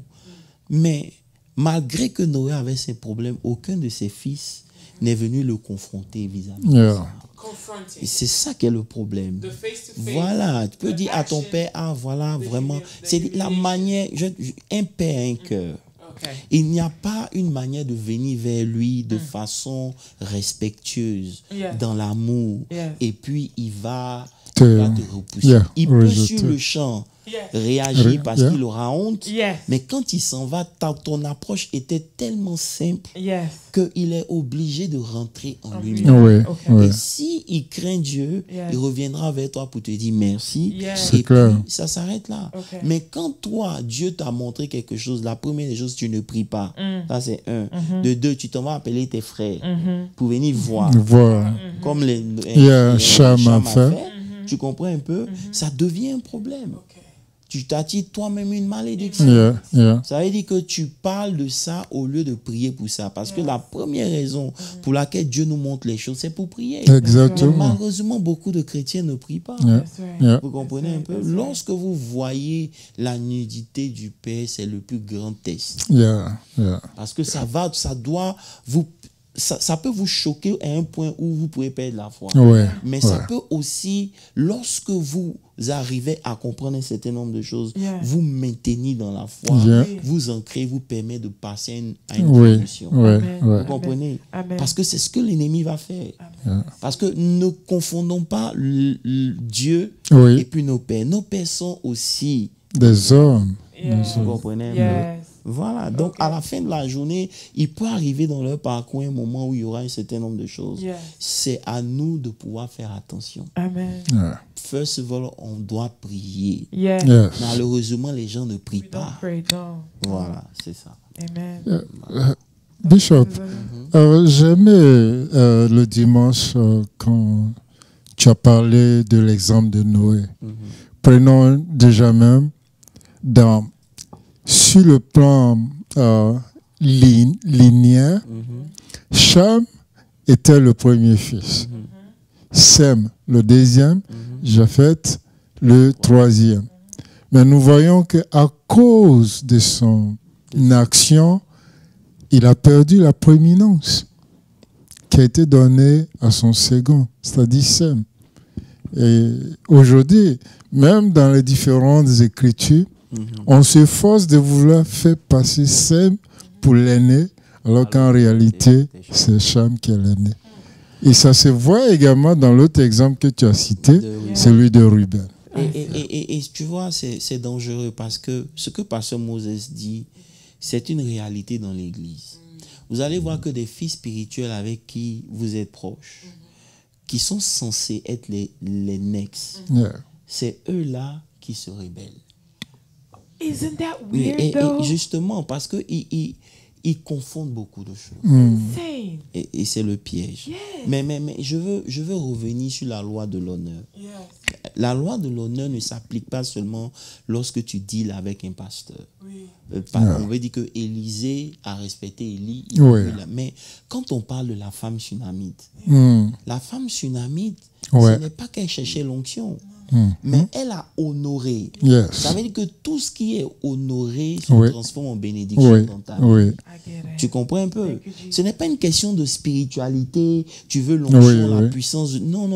Mais malgré que Noé avait ses problèmes, aucun de ses fils n'est venu le confronter vis-à-vis de Yeah. ça. Confronting. Et c'est ça qui est le problème. The face-to-face. Voilà, tu peux the dire à ton action, père, ah voilà, the vraiment, humiliation. c'est la manière, un père a un cœur. Okay. Il n'y a pas une manière de venir vers lui de façon respectueuse, Yeah. dans l'amour, Yeah. et puis il va Te- te repousser. yeah, Il peut rejeter. sur le champ Yeah. réagir parce Yeah. qu'il aura honte, Yes. mais quand il s'en va, ton approche était tellement simple Yes. qu'il est obligé de rentrer en En lui-même. Oui. Okay. Oui. Et si il craint Dieu, Yes. il reviendra vers toi pour te dire merci. Yes. C'est Et clair. puis, ça s'arrête là. Okay. Mais quand toi, Dieu t'a montré quelque chose, la première des choses, tu ne pries pas. Ça, c'est un. De deux, tu t'en vas appeler tes frères pour venir voir. Voilà. Comme les Cham a Cham fait. Tu comprends un peu? Ça devient un problème. Tu t'attires toi-même une malédiction. Yeah. Yeah. Ça veut dire que tu parles de ça au lieu de prier pour ça. Parce que la première raison pour laquelle Dieu nous montre les choses, c'est pour prier. Mais Exactement. malheureusement, beaucoup de chrétiens ne prient pas. Yeah. That's right. Yeah. Vous comprenez un peu? That's right. Lorsque vous voyez la nudité du Père, c'est le plus grand test. Yeah. Yeah. Parce que ça peut vous choquer à un point où vous pouvez perdre la foi. Ouais. Mais ça Ouais. peut aussi, lorsque vous arrivez à comprendre un certain nombre de choses, Yeah. vous maintenir dans la foi, Yeah. vous ancrer, vous permet de passer à une Oui. dimension. Ouais. Amen. Ouais. Vous comprenez? Amen. Parce que c'est ce que l'ennemi va faire. Amen. Parce que ne confondons pas Dieu Oui. et puis nos pères. Nos pères sont aussi, Des hommes. Yes. vous comprenez? un peu? Yes. Voilà. Donc, à la fin de la journée, il peut arriver dans leur parcours un moment où il y aura un certain nombre de choses. Yes. C'est à nous de pouvoir faire attention. Amen. Yeah. First of all, on doit prier. Yes. Yes. Malheureusement, les gens ne prient We don't pas. pray, no. Voilà, c'est ça. Amen. Bishop, j'aimais le dimanche quand tu as parlé de l'exemple de Noé. Prenons déjà même sur le plan linéaire, Cham était le premier fils, Sem le deuxième, Japheth le troisième. Mais nous voyons qu'à cause de son action, il a perdu la prééminence qui a été donnée à son second, c'est-à-dire Sem. Et aujourd'hui, même dans les différentes écritures, on s'efforce de vouloir faire passer Sem pour l'aîné, alors qu'en réalité, c'est Cham qui est l'aîné. Et ça se voit également dans l'autre exemple que tu as cité, celui de Ruben. Et tu vois, c'est dangereux parce que ce que Pasteur Moses dit, c'est une réalité dans l'Église. Vous allez voir que des filles spirituelles avec qui vous êtes proches, qui sont censés être les next, c'est eux-là qui se rebellent. Isn't that weird, et though? justement, parce qu'ils confondent beaucoup de choses. Insane. Et c'est le piège. Yes. Mais je veux revenir sur la loi de l'honneur. Yes. La loi de l'honneur ne s'applique pas seulement lorsque tu deals avec un pasteur. Oui. On veut dire que Élisée a respecté Élie. Mais quand on parle de la femme sunamite, la femme sunamite, ce n'est pas qu'elle cherchait l'onction, mais elle a honoré. Ça veut dire que tout ce qui est honoré se transforme en bénédiction dans ta vie. Tu comprends un peu? Ce n'est pas une question de spiritualité, tu veux l'onction, la puissance. Non.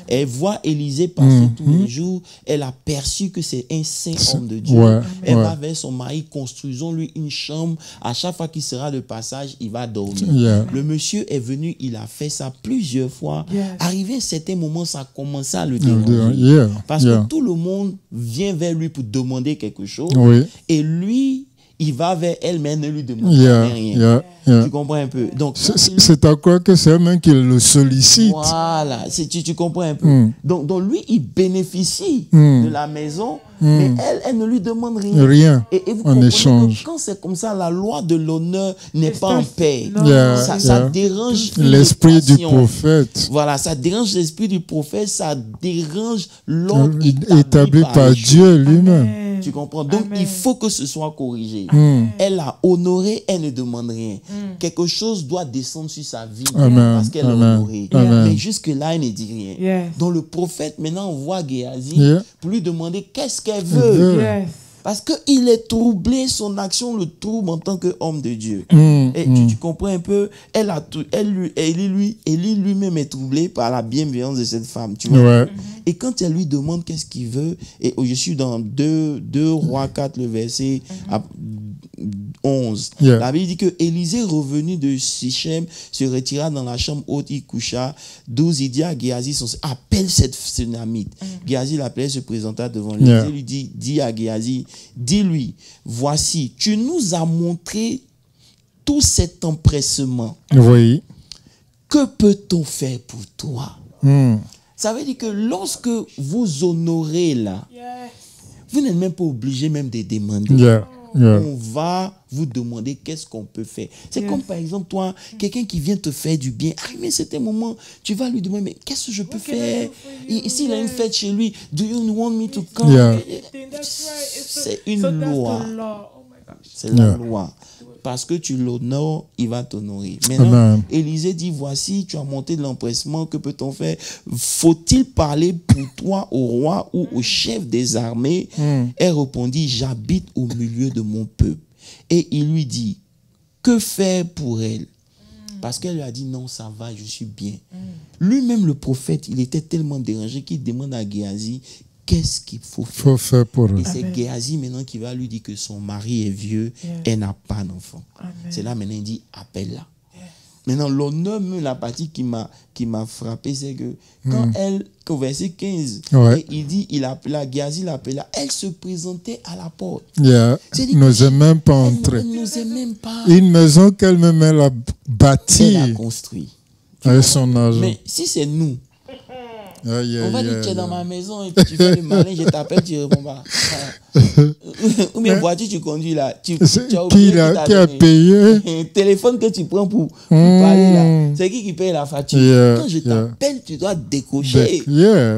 Elle voit Élisée passer tous les jours, elle a perçu que c'est un saint homme de Dieu. Elle va vers son mari, construisons-lui une chambre. À chaque fois qu'il sera de passage, il va dormir. Le monsieur est venu, il a fait ça plusieurs fois. Arrivé à un certain moment, ça a commencé à le déranger. Parce que tout le monde vient vers lui pour demander quelque chose. Et lui, il va vers elle, mais elle ne lui demande rien. Tu comprends un peu? Donc, c'est à quoi que c'est même qu'il le sollicite. Voilà, tu comprends un peu. Donc lui, il bénéficie de la maison, mais elle ne lui demande rien. Et vous en échange. Quand c'est comme ça, la loi de l'honneur n'est pas en paix. Ça dérange l'esprit du prophète. Voilà, ça dérange l'esprit du prophète, ça dérange l'ordre établi par Dieu lui-même. Tu comprends? Donc, il faut que ce soit corrigé. Elle a honoré, elle ne demande rien. Quelque chose doit descendre sur sa vie parce qu'elle a honoré. Mais jusque-là, elle ne dit rien. Donc, le prophète, maintenant, voit Géasi pour lui demander qu'est-ce qu'elle veut. Parce qu'il est troublé, son action le trouble en tant qu'homme de Dieu. Et tu comprends un peu? Élie lui-même est troublé par la bienveillance de cette femme. Tu vois? Et quand elle lui demande qu'est-ce qu'il veut, et je suis dans 2 Rois 4, le verset 11. La Bible dit que Élisée, revenu de Sichem, se retira dans la chambre haute, il coucha. 12, il dit à Géasi, appelle cette Sunamite. Géasi l'appelait, se présenta devant lui. Il lui dit à Géasi, dis-lui, voici, tu nous as montré tout cet empressement. Que peut-on faire pour toi? Ça veut dire que lorsque vous honorez là, vous n'êtes même pas obligé même de demander. On va vous demander qu'est-ce qu'on peut faire. C'est comme par exemple toi, quelqu'un qui vient te faire du bien. Arrivé à un certain moment, tu vas lui demander, mais qu'est-ce que je peux faire? S'il a une fête chez lui, do you want me to come? C'est une loi. C'est la loi. Parce que tu l'honores, il va t'honorer. Maintenant, Élisée dit, voici, tu as monté de l'empressement, que peut-on faire? Faut-il parler pour toi au roi ou au chef des armées? Elle répondit, j'habite au milieu de mon peuple. Et il lui dit, que faire pour elle? Parce qu'elle lui a dit, non, ça va, je suis bien. Lui-même, le prophète, il était tellement dérangé qu'il demande à Géasi, qu'est-ce qu'il faut faire pour elle? Et c'est Géasi maintenant qui va lui dire que son mari est vieux, elle n'a pas d'enfant. C'est là maintenant il dit, appelle-la. Maintenant, l'honneur, la partie qui m'a frappé, c'est que quand elle, au verset 15, et il dit, il appela, Géasi l'appela, elle se présentait à la porte. Elle n'osait même pas entrer. Elle n'osait même pas. Une maison qu'elle-même elle a bâtie. Elle a construit. Avec son argent. Mais si c'est nous, on va dire, tu es dans ma maison et puis tu fais le malin, je t'appelle, tu réponds pas. Ou bien voiture, tu conduis là. Tu as qui a payé? Téléphone que tu prends pour parler là. C'est qui paye la facture? Quand je t'appelle, tu dois décocher.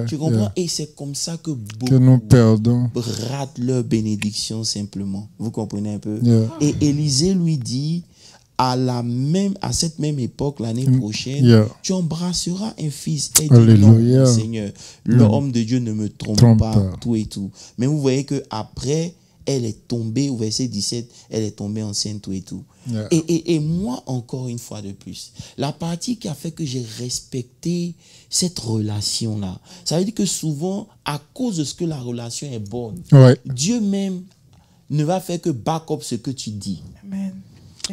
Tu comprends? Et c'est comme ça que beaucoup nous perdons. Ratent leur bénédiction simplement. Vous comprenez un peu? Et Élisée lui dit, à cette même époque, l'année prochaine, tu embrasseras un fils. Et dit, non, Seigneur, l'homme de Dieu ne me trompe pas, tout et tout. Mais vous voyez qu'après, elle est tombée, au verset 17, elle est tombée enceinte, tout et tout. Yeah. Et moi, encore une fois de plus, la partie qui a fait que j'ai respecté cette relation-là, ça veut dire que souvent, à cause de ce que la relation est bonne, Ouais. Dieu même ne va faire que back up ce que tu dis. Amen.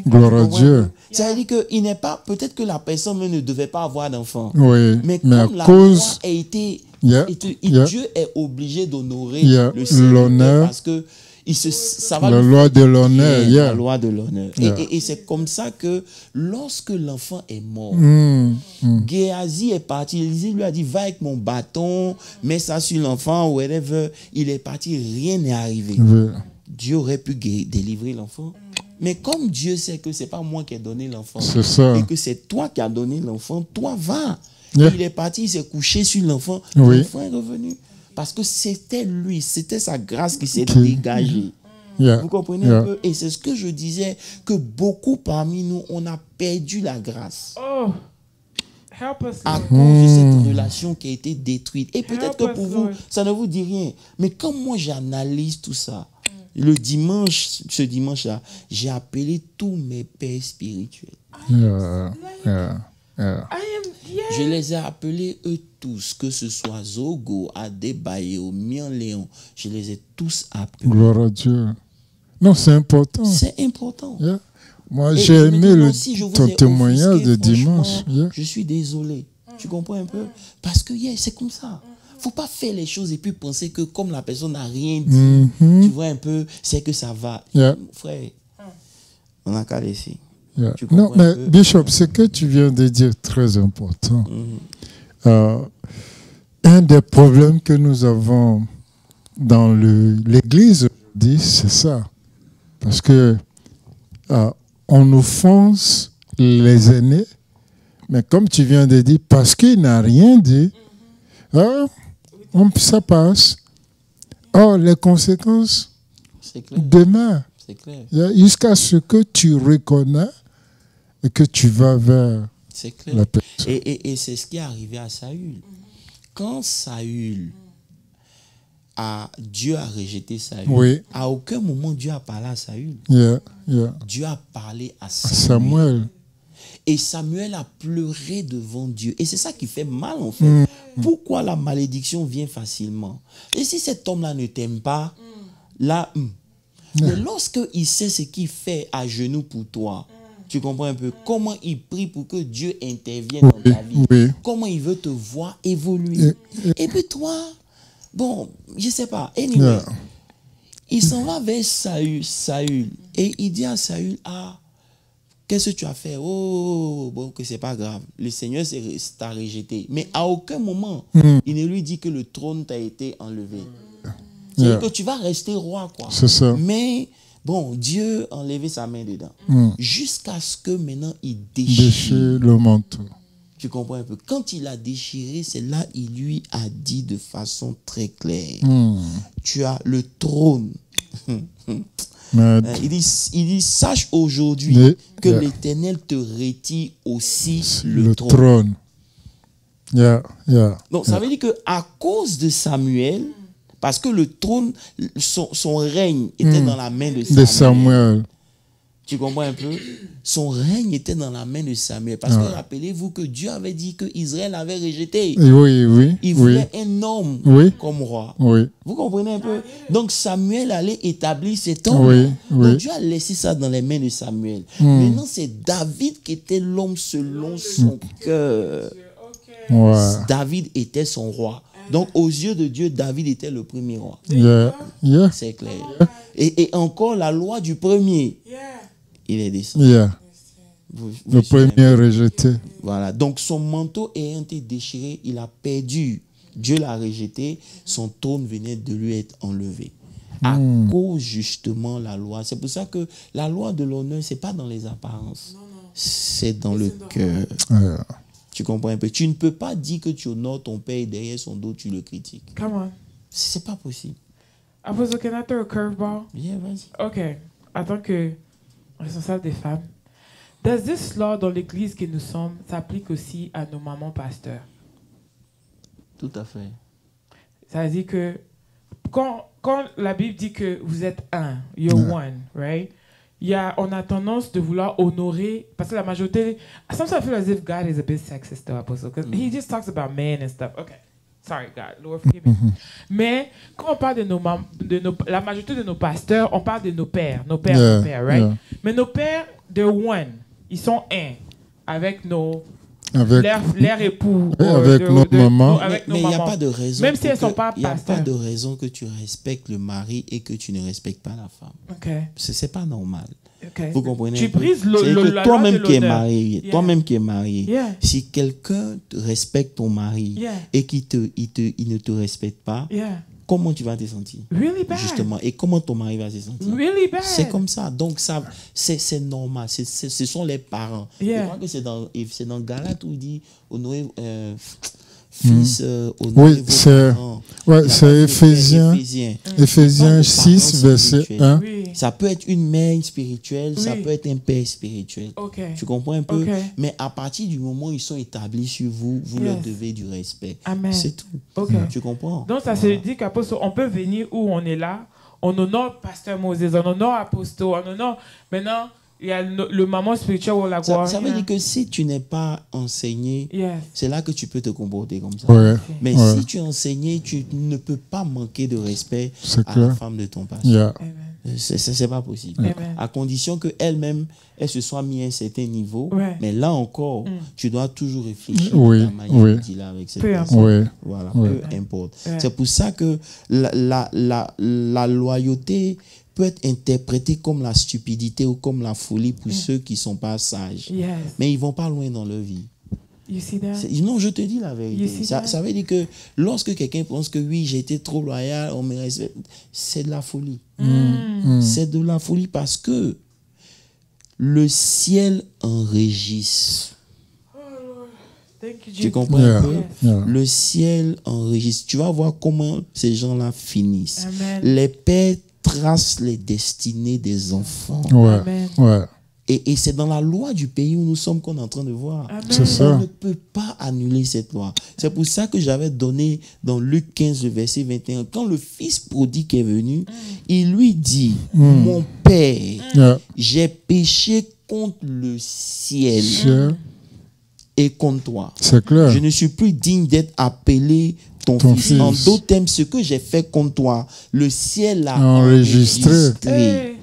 Gloire à Tu comprends Dieu. un peu? Ça veut dire qu'il n'est pas, peut-être que la personne même ne devait pas avoir d'enfant. Oui. Mais Mais à comme la cause, loi a été, Yeah. Dieu est obligé d'honorer Yeah. le serviteur L'honneur. parce que ça va La lui loi faire de du l'honneur, bien, yeah. la loi de l'honneur. Yeah. Et c'est comme ça que lorsque l'enfant est mort, Géasi est parti. Élisée lui a dit, va avec mon bâton, mets ça sur l'enfant, whatever. Il est parti, rien n'est arrivé. Oui. Dieu aurait pu délivrer l'enfant. Mais comme Dieu sait que c'est pas moi qui ai donné l'enfant, C'est ça. et que c'est toi qui as donné l'enfant, toi va. Yeah. Il est parti, il s'est couché sur l'enfant, Oui. l'enfant est revenu. Parce que c'était lui, c'était sa grâce qui s'est Qui- dégagée. Yeah. Vous comprenez Yeah. un peu? Et c'est ce que je disais, que beaucoup parmi nous, on a perdu la grâce Oh, help us, à Lord. cause de cette relation qui a été détruite. Et peut-être Help que pour us, vous, Lord. ça ne vous dit rien. Mais quand moi j'analyse tout ça, le dimanche, ce dimanche-là, j'ai appelé tous mes pères spirituels. Yeah. Yeah. Yeah. I am, yeah. Je les ai appelés eux tous, que ce soit Zogo, Adebayo, Mian Léon, je les ai tous appelés. Gloire à Dieu. Non, c'est important. C'est important. Yeah. Moi, Et j'ai je me aimé dis, non, le, si je vous ton ai témoignage offusqué, de dimanche. franchement, Yeah. je suis désolé. Tu comprends un peu? Parce que yeah, c'est comme ça. Faut pas faire les choses et puis penser que comme la personne n'a rien dit, Mhm. tu vois un peu, c'est que ça va. Yeah. Frère, on n'a qu'à laisser. Yeah. Tu Non, comprends un mais peu? Bishop, ce que tu viens de dire est très important. Mhm. Un des problèmes que nous avons dans l'Église aujourd'hui, c'est ça. Parce que on offense les aînés, mais comme tu viens de dire, parce qu'il n'a rien dit, ça passe. Or, les conséquences C'est clair. demeurent. C'est clair. Jusqu'à ce que tu reconnais et que tu vas vers C'est clair. la personne. Et c'est ce qui est arrivé à Saül. Quand Saül Dieu a rejeté Saül, Oui. à aucun moment Dieu a parlé à Saül. Yeah, yeah. Dieu a parlé à Samuel. Et Samuel a pleuré devant Dieu. Et c'est ça qui fait mal en fait. Pourquoi la malédiction vient facilement? Et si cet homme-là ne t'aime pas, là... Mais lorsqu'il sait ce qu'il fait à genoux pour toi, tu comprends un peu comment il prie pour que Dieu intervienne dans ta vie, Oui. comment il veut te voir évoluer. Et puis toi, bon, je sais pas, anyway, Yeah. il s'en va vers Saül et il dit à Saül, qu'est-ce que tu as fait? Oh, bon, que c'est pas grave. Le Seigneur t'a rejeté. Mais à aucun moment, il ne lui dit que le trône t'a été enlevé. C'est-à-dire que tu vas rester roi, quoi. C'est ça. Mais, bon, Dieu a enlevé sa main dedans. Jusqu'à ce que maintenant, il Déchire déchire. le manteau. Tu comprends un peu? Quand il a déchiré, c'est là il lui a dit de façon très claire, tu as le trône. Mais Il dit, sache aujourd'hui Mais- que Yeah. l'Éternel te retire aussi le le trône. trône. Yeah, yeah. Donc, ça veut dire qu'à cause de Samuel, parce que le trône, son règne était dans la main de Samuel. De Samuel. Tu comprends un peu? Son règne était dans la main de Samuel. Parce que rappelez-vous que Dieu avait dit que Israël avait rejeté. Oui, oui, Il oui, voulait un homme Oui. comme roi. oui. Vous comprenez un peu? Donc Samuel allait établir cet homme. Oui, Donc oui. Dieu a laissé ça dans les mains de Samuel. Maintenant, c'est David qui était l'homme selon son cœur. Ouais. David était son roi. Donc aux yeux de Dieu, David était le premier roi. Yeah, yeah, C'est clair. Et encore la loi du premier, Yeah. il est descendu. yeah. Vous Le suivez? premier rejeté. Voilà. Donc son manteau ayant été déchiré, il a perdu. Dieu l'a rejeté. Son trône venait de lui être enlevé. À cause justement la loi. C'est pour ça que la loi de l'honneur, c'est pas dans les apparences. C'est dans le cœur. Yeah. Tu comprends un peu? Tu ne peux pas dire que tu honores ton père et derrière son dos, tu le critiques. Come on. C'est pas possible. Apostle, can I throw a curveball? Viens, vas-y. OK. En tant que responsable des femmes, does this law dans l'église que nous sommes s'applique aussi à nos mamans pasteurs? Tout à fait. Ça veut dire que quand quand la Bible dit que vous êtes un, you're one, right? On a tendance de vouloir honorer, parce que la majorité, sometimes I feel as if God is a bit sexist though, Apostle, because he just talks about men and stuff. Okay, sorry God, Lord forgive me. Mais quand on parle la majorité de nos pasteurs, on parle de nos pères, right? Yeah. Mais nos pères, they're one, ils sont un, avec leur époux, avec nos mamans. Mais il n'y a pas de raison. Même si elles ne sont pas pasteurs. Il n'y a pas de raison que tu respectes le mari et que tu ne respectes pas la femme. Okay. C'est pas normal. Okay. Vous comprenez? Tu brises la toi-même qui es l'honneur. marié, toi-même qui es marié, si quelqu'un respecte ton mari et qu'il ne te respecte pas, comment tu vas te sentir? Really bad. Justement. Et comment ton mari va se sentir? Really bad. C'est comme ça. Donc, ça, c'est normal. Ce sont les parents. Je crois que c'est dans Galates où il dit honorer fils, honorer vos parents. Ouais, c'est Éphésiens 6, verset 1. Oui. Ça peut être une mère spirituelle, ça peut être un père spirituel. Okay. Tu comprends un peu? Okay. Mais à partir du moment où ils sont établis sur vous, vous leur devez du respect. Amen. C'est tout. Okay. Tu comprends? Donc, ça se dit qu'on peut venir où on est là, on honore Pasteur Moses, on honore Apostle, on honore. Maintenant, il y a le maman spirituel ou la gloire. Ça veut dire que si tu n'es pas enseigné, c'est là que tu peux te comporter comme ça. Ouais. Mais si tu es enseigné, tu ne peux pas manquer de respect à la femme de ton pasteur. Yeah. C'est pas possible. Amen. À condition qu'elle-même, elle se soit mis à un certain niveau. Mais là encore, tu dois toujours réfléchir à la manière de dealer avec cette personne. Voilà, peu importe. C'est pour ça que la loyauté peut être interprétée comme la stupidité ou comme la folie pour ceux qui ne sont pas sages. Mais ils ne vont pas loin dans leur vie. You see that? Non, je te dis la vérité. Ça veut dire que lorsque quelqu'un pense que oui, j'ai été trop loyal, on me respecte, c'est de la folie. C'est de la folie parce que le ciel enregistre. Tu comprends un peu? Le ciel enregistre. Tu vas voir comment ces gens-là finissent. Amen. Les pères tracent les destinées des enfants. Et c'est dans la loi du pays où nous sommes qu'on est en train de voir. C'est ça. On ne peut pas annuler cette loi. C'est pour ça que j'avais donné dans Luc 15, le verset 21, quand le fils prodigue est venu, il lui dit, mon père, j'ai péché contre le ciel et contre toi. C'est clair. Je ne suis plus digne d'être appelé ton fils. En d'autres termes, ce que j'ai fait contre toi, le ciel l'a enregistré. Hey.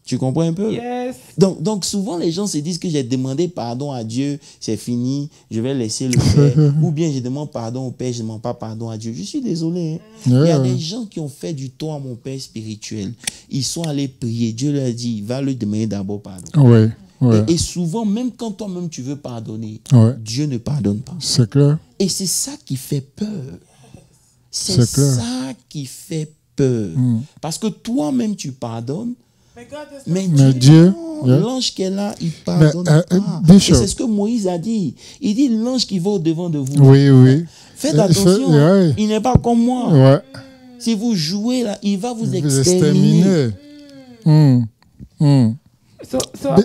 Tu comprends un peu? Yes. Donc souvent les gens se disent que j'ai demandé pardon à Dieu, c'est fini, je vais laisser le faire. Ou bien je demande pardon au Père, je ne demande pas pardon à Dieu. Je suis désolé. Il y a des gens qui ont fait du tort à mon Père spirituel. Ils sont allés prier. Dieu leur a dit, va lui demander d'abord pardon. Et souvent, même quand toi-même tu veux pardonner, Dieu ne pardonne pas. C'est clair. Et c'est ça qui fait peur. C'est ça qui fait peur. Parce que toi-même tu pardonnes, mais Dieu, l'ange qui est là, il pardonne pas. Et c'est ce que Moïse a dit. Il dit l'ange qui va au-devant de vous. Faites attention, il n'est pas comme moi. Si vous jouez là, il va vous exterminer.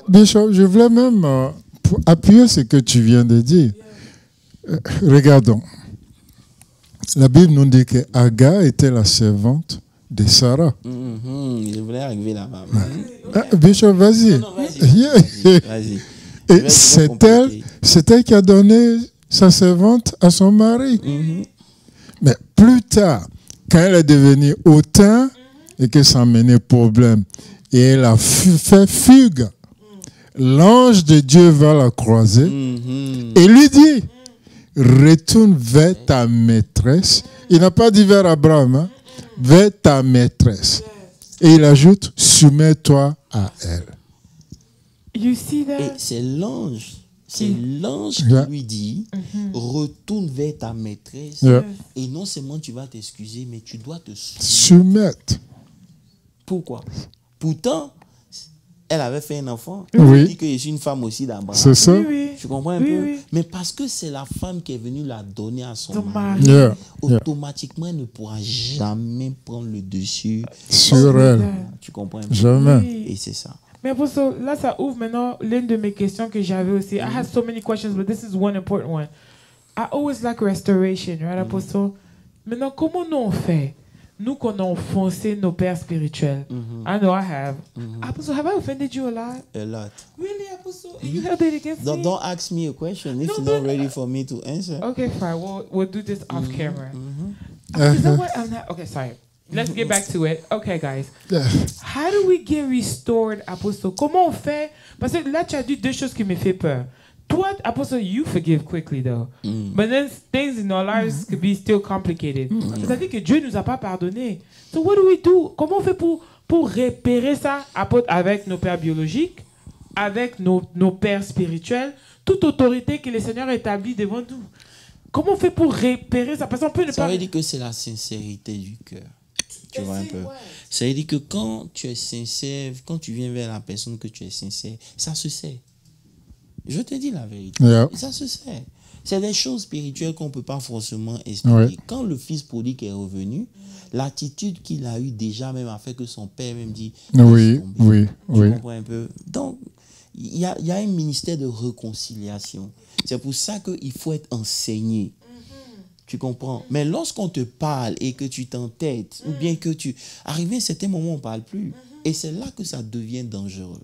Bishop, je voulais même appuyer ce que tu viens de dire. Regardons. La Bible nous dit que Agar était la servante de Sarah. Je voulais arriver là-bas. Bishop, vas-y. Vas-y. Et c'est elle qui a donné sa servante à son mari. Mais plus tard, quand elle est devenue autant et que ça menait problème, et elle a fait fugue, l'ange de Dieu va la croiser et lui dit, retourne vers ta maîtresse. Il n'a pas dit vers Abraham, hein? Vers ta maîtresse. Et il ajoute, soumets-toi à elle. You see that? Et c'est l'ange qui lui dit, retourne vers ta maîtresse. Et non seulement tu vas t'excuser, mais tu dois te soumettre. Pourquoi? Pourtant, elle avait fait un enfant. Elle dit que je suis une femme aussi d'Abraham. C'est ça. Tu comprends un peu? Mais parce que c'est la femme qui est venue la donner à son mari, automatiquement, elle ne pourra jamais prendre le dessus sur elle. Tu comprends un peu? Jamais. Et c'est ça. Mais Apostle, là, ça ouvre maintenant l'une de mes questions que j'avais aussi. I had so many questions, but this is one important one. I always like restoration, right, Apostle? Maintenant, comment nous on fait? nous qu'on a enfoncé nos pères spirituels. I know I have. Apostle, have I offended you a lot? A lot. Really, Apostle? You held it against me? Don't ask me a question if No, you're but- not ready for me to answer. Okay, fine. We'll do this off camera. Is that what I'm not? Okay, sorry. Let's get back to it. Okay, guys. How do we get restored, Apostle? Comment on fait? Parce que là, tu as dit deux choses qui me font peur. Toi, Apostle, you forgive quickly, though. But then things in our lives could be still complicated. C'est-à-dire que Dieu nous a pas pardonné. So what do we do? Comment on fait pour repérer ça, apôtre, avec nos pères biologiques, avec nos pères spirituels, toute autorité que le Seigneur établit devant nous? Comment on fait pour repérer ça? Parce qu'on peut ne Ça pas... veut dire que c'est la sincérité du cœur. Tu vois un peu. Ça veut dire que quand tu es sincère, quand tu viens vers la personne que tu es sincère, ça se sait. Je te dis la vérité. Yeah. Ça se sait. C'est des choses spirituelles qu'on ne peut pas forcément expliquer. Ouais. Quand le fils prodigue est revenu, l'attitude qu'il a eue déjà même a fait que son père même dit Oui, laisse tomber. oui, Tu oui. comprends un peu? Donc, il y a un ministère de réconciliation. C'est pour ça qu'il faut être enseigné. Tu comprends? Mais lorsqu'on te parle et que tu t'entêtes, ou bien que tu... Arrivé à un certain moment, on ne parle plus. Et c'est là que ça devient dangereux.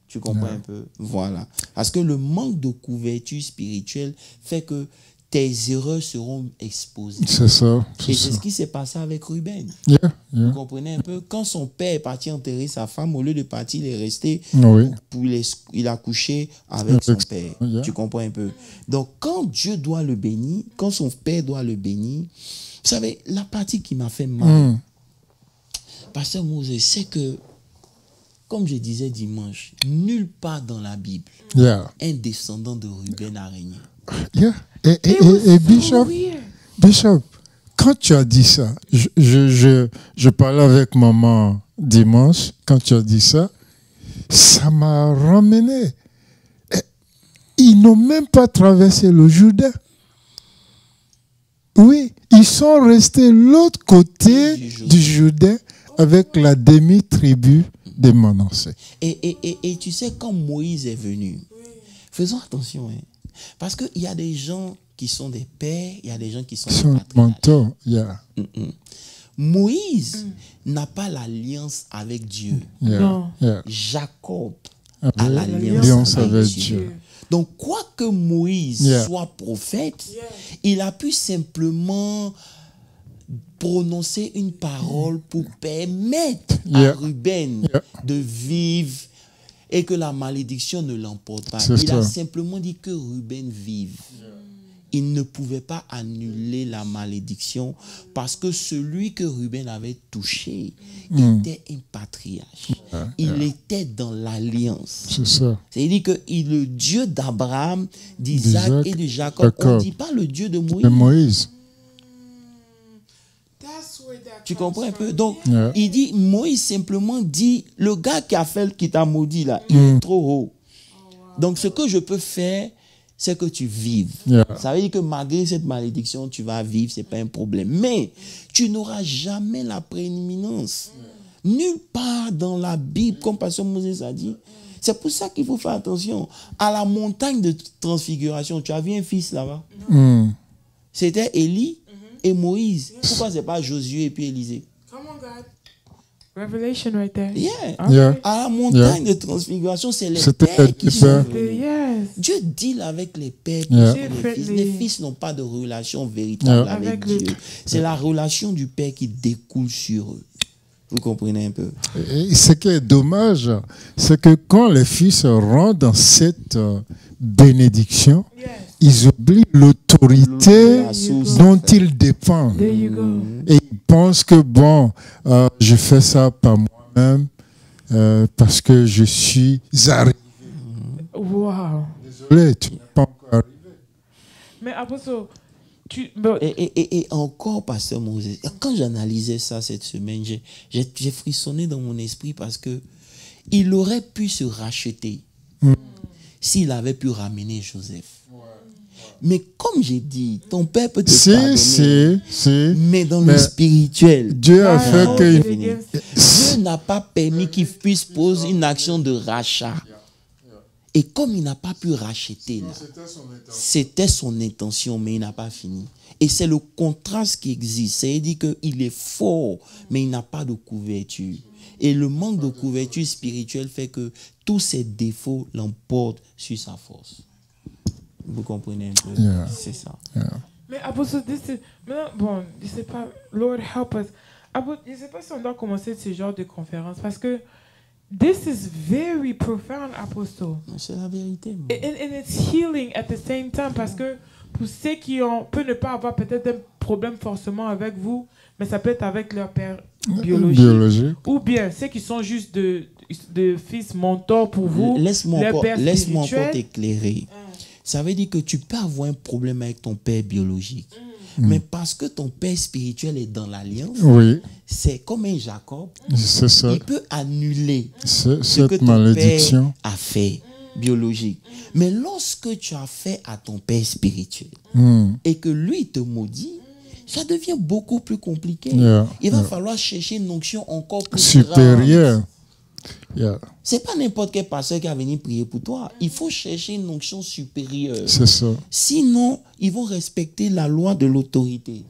Tu comprends un peu? Voilà. Parce que le manque de couverture spirituelle fait que tes erreurs seront exposées. C'est ça. Et c'est ce qui s'est passé avec Ruben. Yeah, Vous yeah. comprenez un peu? Quand son père est parti enterrer sa femme, au lieu de partir, il est resté, Oui. il a couché avec son Avec- père. yeah. Tu comprends un peu? Donc, quand Dieu doit le bénir, quand son père doit le bénir, vous savez, la partie qui m'a fait mal, Pasteur Moses, c'est que, comme je disais dimanche, nulle part dans la Bible, Yeah. un descendant de Ruben a régné. Yeah. Et It was so Bishop, weird. Bishop, quand tu as dit ça, je parlais avec maman dimanche, quand tu as dit ça, ça m'a ramené. Ils n'ont même pas traversé le Jourdain. Oui, ils sont restés l'autre côté du Jourdain avec la demi-tribu des Manassés. Et tu sais, quand Moïse est venu, faisons attention, hein, parce qu'il y a des gens qui sont des pères, il y a des gens qui sont des Son patriarches. mentor, yeah, Moïse n'a pas l'alliance avec Dieu. yeah, Non. yeah. Jacob a Avec l'alliance avec Dieu. Dieu. Donc, quoi que Moïse Yeah. soit prophète, il a pu simplement prononcer une parole pour permettre Yeah. à Ruben Yeah. de vivre et que la malédiction ne l'emporte pas. C'est Il a ça. simplement dit que Ruben vive. Il ne pouvait pas annuler la malédiction parce que celui que Ruben avait touché était un patriarche. Il était dans l'alliance. C'est ça. C'est-à-dire que le Dieu d'Abraham, d'Isaac D'Isaac, et de Jacob, on ne Jacob. dit pas le Dieu de Moïse. De Moïse. Tu comprends un peu? Donc, Yeah. il dit, Moïse simplement dit, le gars qui t'a maudit là, il est trop haut. Donc, ce que je peux faire, c'est que tu vives. Yeah. Ça veut dire que malgré cette malédiction, tu vas vivre, ce n'est pas un problème. Mais tu n'auras jamais la prééminence. Nulle part dans la Bible, comme Pasteur Moses a dit. C'est pour ça qu'il faut faire attention. À la montagne de transfiguration, tu as vu un fils là-bas? C'était Élie et Moïse. Pourquoi ce n'est pas Josué et puis Élisée? Come on, God. Revelation right there. Yeah. Okay. Yeah. À la montagne de transfiguration, c'est les C'était pères qui les sont pères. venus. Yes. Dieu deal avec les pères, Yeah. les fils. Differently. Les fils n'ont pas de relation véritable Yeah. avec Avec le- Dieu. C'est la relation du père qui découle sur eux. Vous comprenez un peu? Et ce qui est dommage, c'est que quand les fils rentrent dans cette bénédiction, Yes. ils oublient l'autorité La source. dont ils dépendent. There you go. Et ils pensent que, bon, je fais ça par moi-même parce que je suis arrivé. Wow. Désolé, tu n'es pas encore arrivé. Mais Apostle, Et encore, Pasteur Moses, quand j'analysais ça cette semaine, j'ai frissonné dans mon esprit parce que il aurait pu se racheter s'il avait pu ramener Joseph. Mais comme j'ai dit, ton père peut te pardonner, Si. mais dans Mais le spirituel. Dieu a fait Ah, que... okay. Dieu n'a pas permis qu'il puisse poser une action de rachat. Et comme il n'a pas pu racheter, là, c'était son intention, mais il n'a pas fini. Et c'est le contraste qui existe. C'est-à-dire qu'il est fort, mais il n'a pas de couverture. Et le manque de couverture spirituelle fait que tous ses défauts l'emportent sur sa force. Vous comprenez un peu? Yeah. C'est ça. Yeah. Mais Apostle, maintenant, bon, je sais pas, Lord help us. Je sais pas si on doit commencer ce genre de conférence parce que this is very profound, Apostle. C'est la vérité. And it's healing at the same time parce que pour ceux qui peuvent ne pas avoir peut-être un problème forcément avec vous, mais ça peut être avec leur père biologique. Ou bien ceux qui sont juste de fils mentors pour vous. Laisse-moi encore t'éclairer. Ça veut dire que tu peux avoir un problème avec ton père biologique. Mais parce que ton père spirituel est dans l'alliance, c'est comme un Jacob. C'est ça. Il peut annuler ce que ton père a fait biologique. Mais lorsque tu as fait à ton père spirituel et que lui te maudit, ça devient beaucoup plus compliqué. Il va falloir chercher une onction encore plus supérieure. C'est pas n'importe quel pasteur qui va venir prier pour toi. Il faut chercher une onction supérieure. C'est ça. Sinon, ils vont respecter la loi de l'autorité.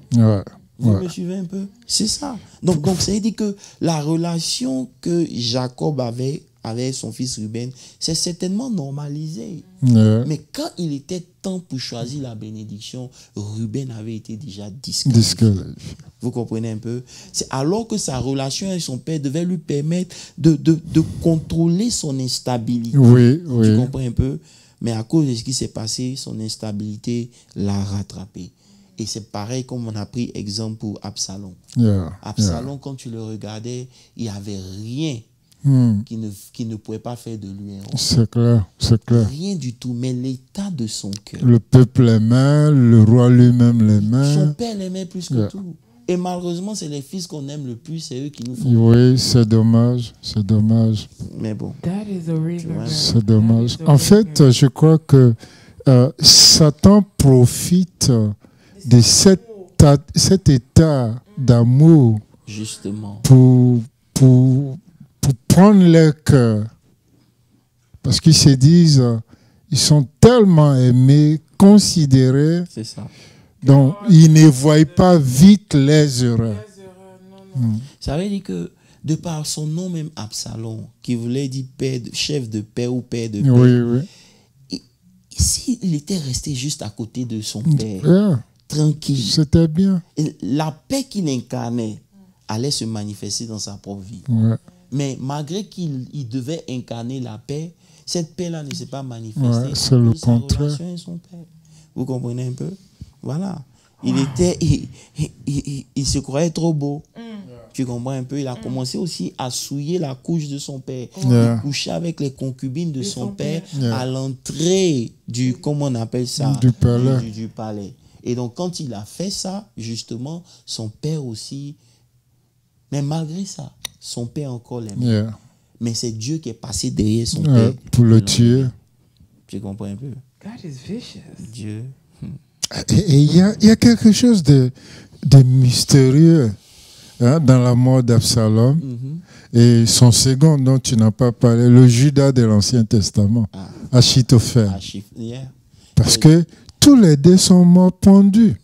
Vous me suivez un peu? C'est ça. Donc ça veut dire que la relation que Jacob avait avec son fils Ruben, c'est certainement normalisé. Mais quand il était temps pour choisir la bénédiction, Ruben avait été déjà disqualifié. Vous comprenez un peu? C'est alors que sa relation avec son père devait lui permettre de contrôler son instabilité. Tu comprends un peu? Mais à cause de ce qui s'est passé, son instabilité l'a rattrapé. Et c'est pareil comme on a pris exemple pour Absalom. Absalom, quand tu le regardais, il n'y avait rien qui ne pouvait pas faire de lui un roi. C'est clair, c'est clair. Rien du tout, mais l'état de son cœur. Le peuple l'aimait, le roi lui-même l'aimait. Son père l'aimait plus que tout. Et malheureusement, c'est les fils qu'on aime le plus, c'est eux qui nous font. Oui, c'est dommage, c'est dommage. Mais bon. C'est dommage. En fait, je crois que Satan profite de cet état d'amour justement pour prendre leur cœur. Parce qu'ils se disent, ils sont tellement aimés, considérés. C'est ça. Donc, ils ne voient pas vite les erreurs. Ça veut dire que, de par son nom même Absalom, qui voulait dire père, chef de père ou père de père, s'il était resté juste à côté de son père, tranquille, c'était bien. La paix qu'il incarnait allait se manifester dans sa propre vie. Mais malgré qu'il devait incarner la paix, cette paix-là ne s'est pas manifestée. C'est le contraire. Son père. Vous comprenez un peu? Voilà. Il se croyait trop beau. Tu comprends un peu? Il a commencé aussi à souiller la couche de son père. Il couchait avec les concubines de son père à l'entrée du, comment on appelle ça? Du palais. Du palais. Et donc, quand il a fait ça, justement, son père aussi... Mais malgré ça, son père encore l'aimait. Mais c'est Dieu qui est passé derrière son père. Pour le tuer. Tu comprends un peu? God is vicious. Dieu. Et il y a quelque chose de mystérieux dans la mort d'Absalom. Et son second dont tu n'as pas parlé, le Judas de l'Ancien Testament, Achitophel. Parce que tous les deux sont morts pendus.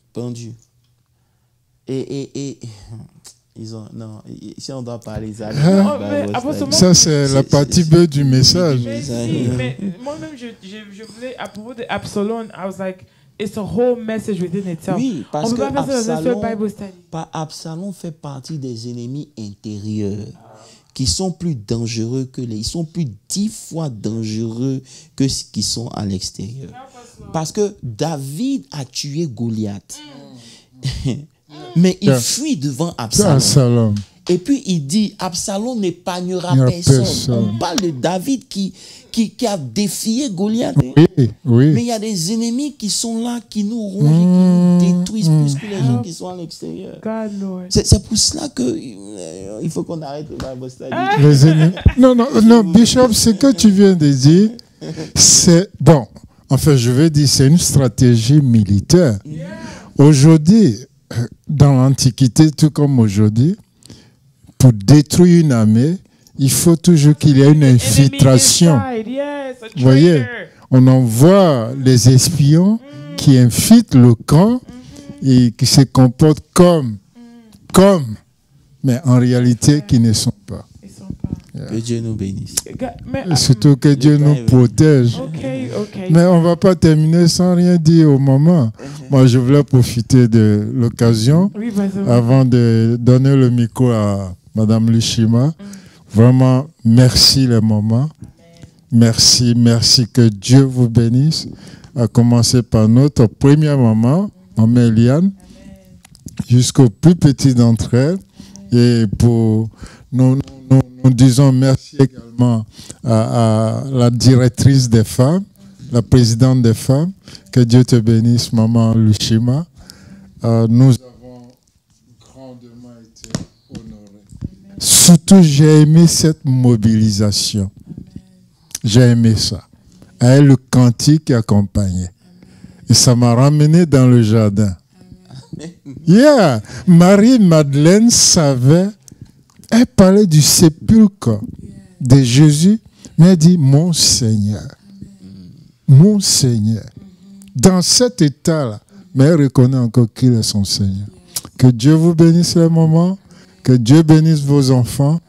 Et ils ont, non, si on doit parler ça, ça c'est la partie B du message. Mais moi-même, je voulais, à propos d'Absalom, I was like, it's a whole message within itself. Oui, parce que Absalom fait partie des ennemis intérieurs qui sont plus dangereux que ils sont plus 10 fois dangereux que ceux qui sont à l'extérieur. Parce que David a tué Goliath. Mais il fuit devant Absalom. Et puis il dit, Absalom n'épargnera personne. On parle de David qui a défié Goliath. Mais il y a des ennemis qui sont là, qui nous rongent et qui nous détruisent plus que les gens qui sont à l'extérieur. C'est pour cela que il faut qu'on arrête le Bible study. Les ennemis. Non, Bishop, ce que tu viens de dire, c'est... Bon, enfin, je vais dire, c'est une stratégie militaire. Aujourd'hui, dans l'Antiquité, tout comme aujourd'hui, pour détruire une armée, il faut toujours qu'il y ait une infiltration. Yes, a Vous voyez, traitor. on envoie les espions qui infiltrent le camp et qui se comportent comme, mais en réalité qui ne sont pas. Ils sont pas. Que Dieu nous bénisse. Mais, Et surtout que Dieu nous protège. ok. Mais on ne va pas terminer sans rien dire au moment. Moi, je voulais profiter de l'occasion Oui, vas-y. avant de donner le micro à Madame Lushima. Vraiment, merci les mamans. Merci, que Dieu vous bénisse. À commencer par notre première maman, Maman Eliane, jusqu'aux plus petits d'entre elles. Et pour nous disons merci également à la directrice des femmes, la présidente des femmes. Que Dieu te bénisse, Maman Lushima. Nous avons grandement été honorés. Surtout, j'ai aimé cette mobilisation. J'ai aimé ça. Et le cantique qui accompagnait. Et ça m'a ramené dans le jardin. Yeah. Marie-Madeleine savait, elle parlait du sépulcre de Jésus, mais elle dit mon Seigneur. Mon Seigneur. Dans cet état-là, mais elle reconnaît encore qu'il est son Seigneur. Que Dieu vous bénisse les mamans, que Dieu bénisse vos enfants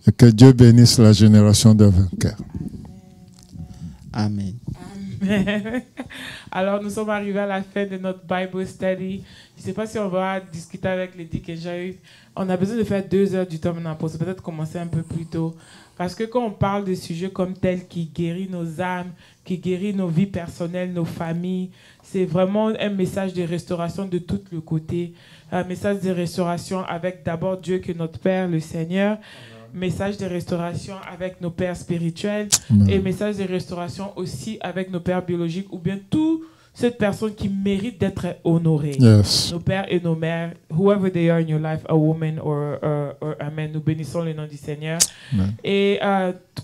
et que Dieu bénisse la génération des vainqueurs. Amen. Alors, nous sommes arrivés à la fin de notre Bible Study. Je ne sais pas si on va discuter avec les Dick et Jaïf. On a besoin de faire 2 heures du temps maintenant pour peut-être commencer un peu plus tôt. Parce que quand on parle de sujets comme tel qui guérit nos âmes, qui guérit nos vies personnelles, nos familles, c'est vraiment un message de restauration de tout le côté. Un message de restauration avec d'abord Dieu qui est notre Père, le Seigneur. Message de restauration avec nos pères spirituels. Et message de restauration aussi avec nos pères biologiques ou bien toute cette personne qui mérite d'être honorée. Yes. Nos pères et nos mères, whoever they are in your life, a woman or a man, nous bénissons le nom du Seigneur. Amen. Et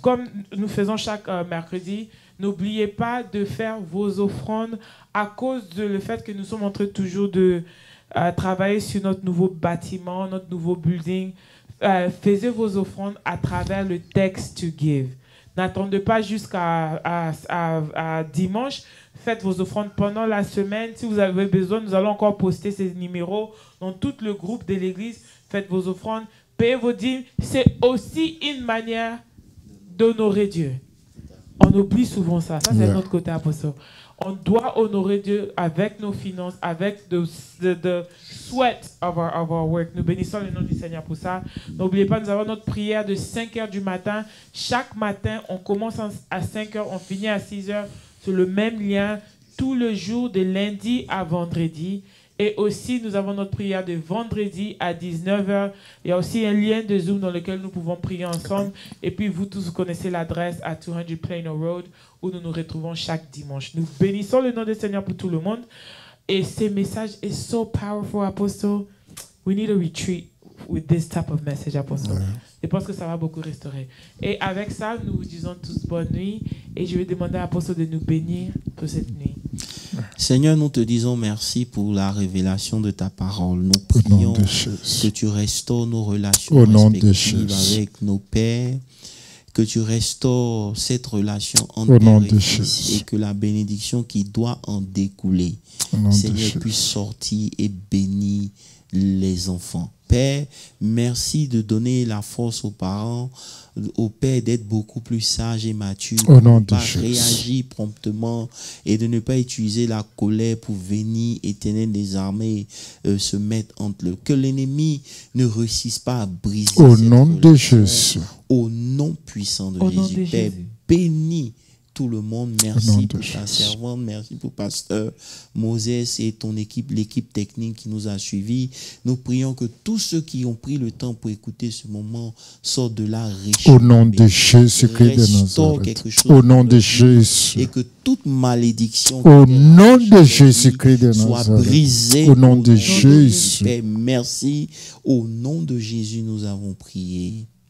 comme nous faisons chaque mercredi, n'oubliez pas de faire vos offrandes à cause de le fait que nous sommes en train toujours de travailler sur notre nouveau bâtiment, notre nouveau building. Faites vos offrandes à travers le text to give. N'attendez pas jusqu'à dimanche. Faites vos offrandes pendant la semaine. Si vous avez besoin, nous allons encore poster ces numéros dans tout le groupe de l'église. Faites vos offrandes, payez vos dîmes. C'est aussi une manière d'honorer Dieu. On oublie souvent ça. Ça, c'est notre côté apostole. On doit honorer Dieu avec nos finances, avec the sweat of our work. Nous bénissons le nom du Seigneur pour ça. N'oubliez pas, nous avons notre prière de 5 heures du matin. Chaque matin, on commence à 5 heures, on finit à 6 heures sur le même lien, tout le jour de lundi à vendredi. Et aussi, nous avons notre prière de vendredi à 19h. Il y a aussi un lien de Zoom dans lequel nous pouvons prier ensemble. Et puis, vous tous, vous connaissez l'adresse à 200 Plano Road où nous nous retrouvons chaque dimanche. Nous bénissons le nom du Seigneur pour tout le monde. Et ces messages sont so powerful, Apostle. We need a retreat with this type of message, Apostle. Ouais. Je pense que ça va beaucoup restaurer. Et avec ça, nous vous disons tous bonne nuit. Et je vais demander à Apostle de nous bénir pour cette nuit. Seigneur, nous te disons merci pour la révélation de ta parole. Nous prions que tu restaures nos relations respectives avec nos pères, que tu restaures cette relation entre père et fils et que la bénédiction qui doit en découler, Seigneur, puisse sortir et bénir les enfants. Père, merci de donner la force aux parents, au Père d'être beaucoup plus sage et mature, de ne pas réagir promptement et de ne pas utiliser la colère pour venir, Éternel des armées, se mettre entre eux. Que l'ennemi ne réussisse pas à briser au nom de Jésus. Au nom puissant de Jésus. Père, bénis tout le monde. Merci pour ta servante, merci pour pasteur Moses et ton équipe, l'équipe technique qui nous a suivis. Nous prions que tous ceux qui ont pris le temps pour écouter ce moment sortent de là riches. Au nom de Jésus-Christ de Nazareth. Au nom de Jésus. Et que toute malédiction au nom de Jésus-Christ de Nazareth soit brisée. Au nom de Jésus. Père, merci. Au nom de Jésus, nous avons prié.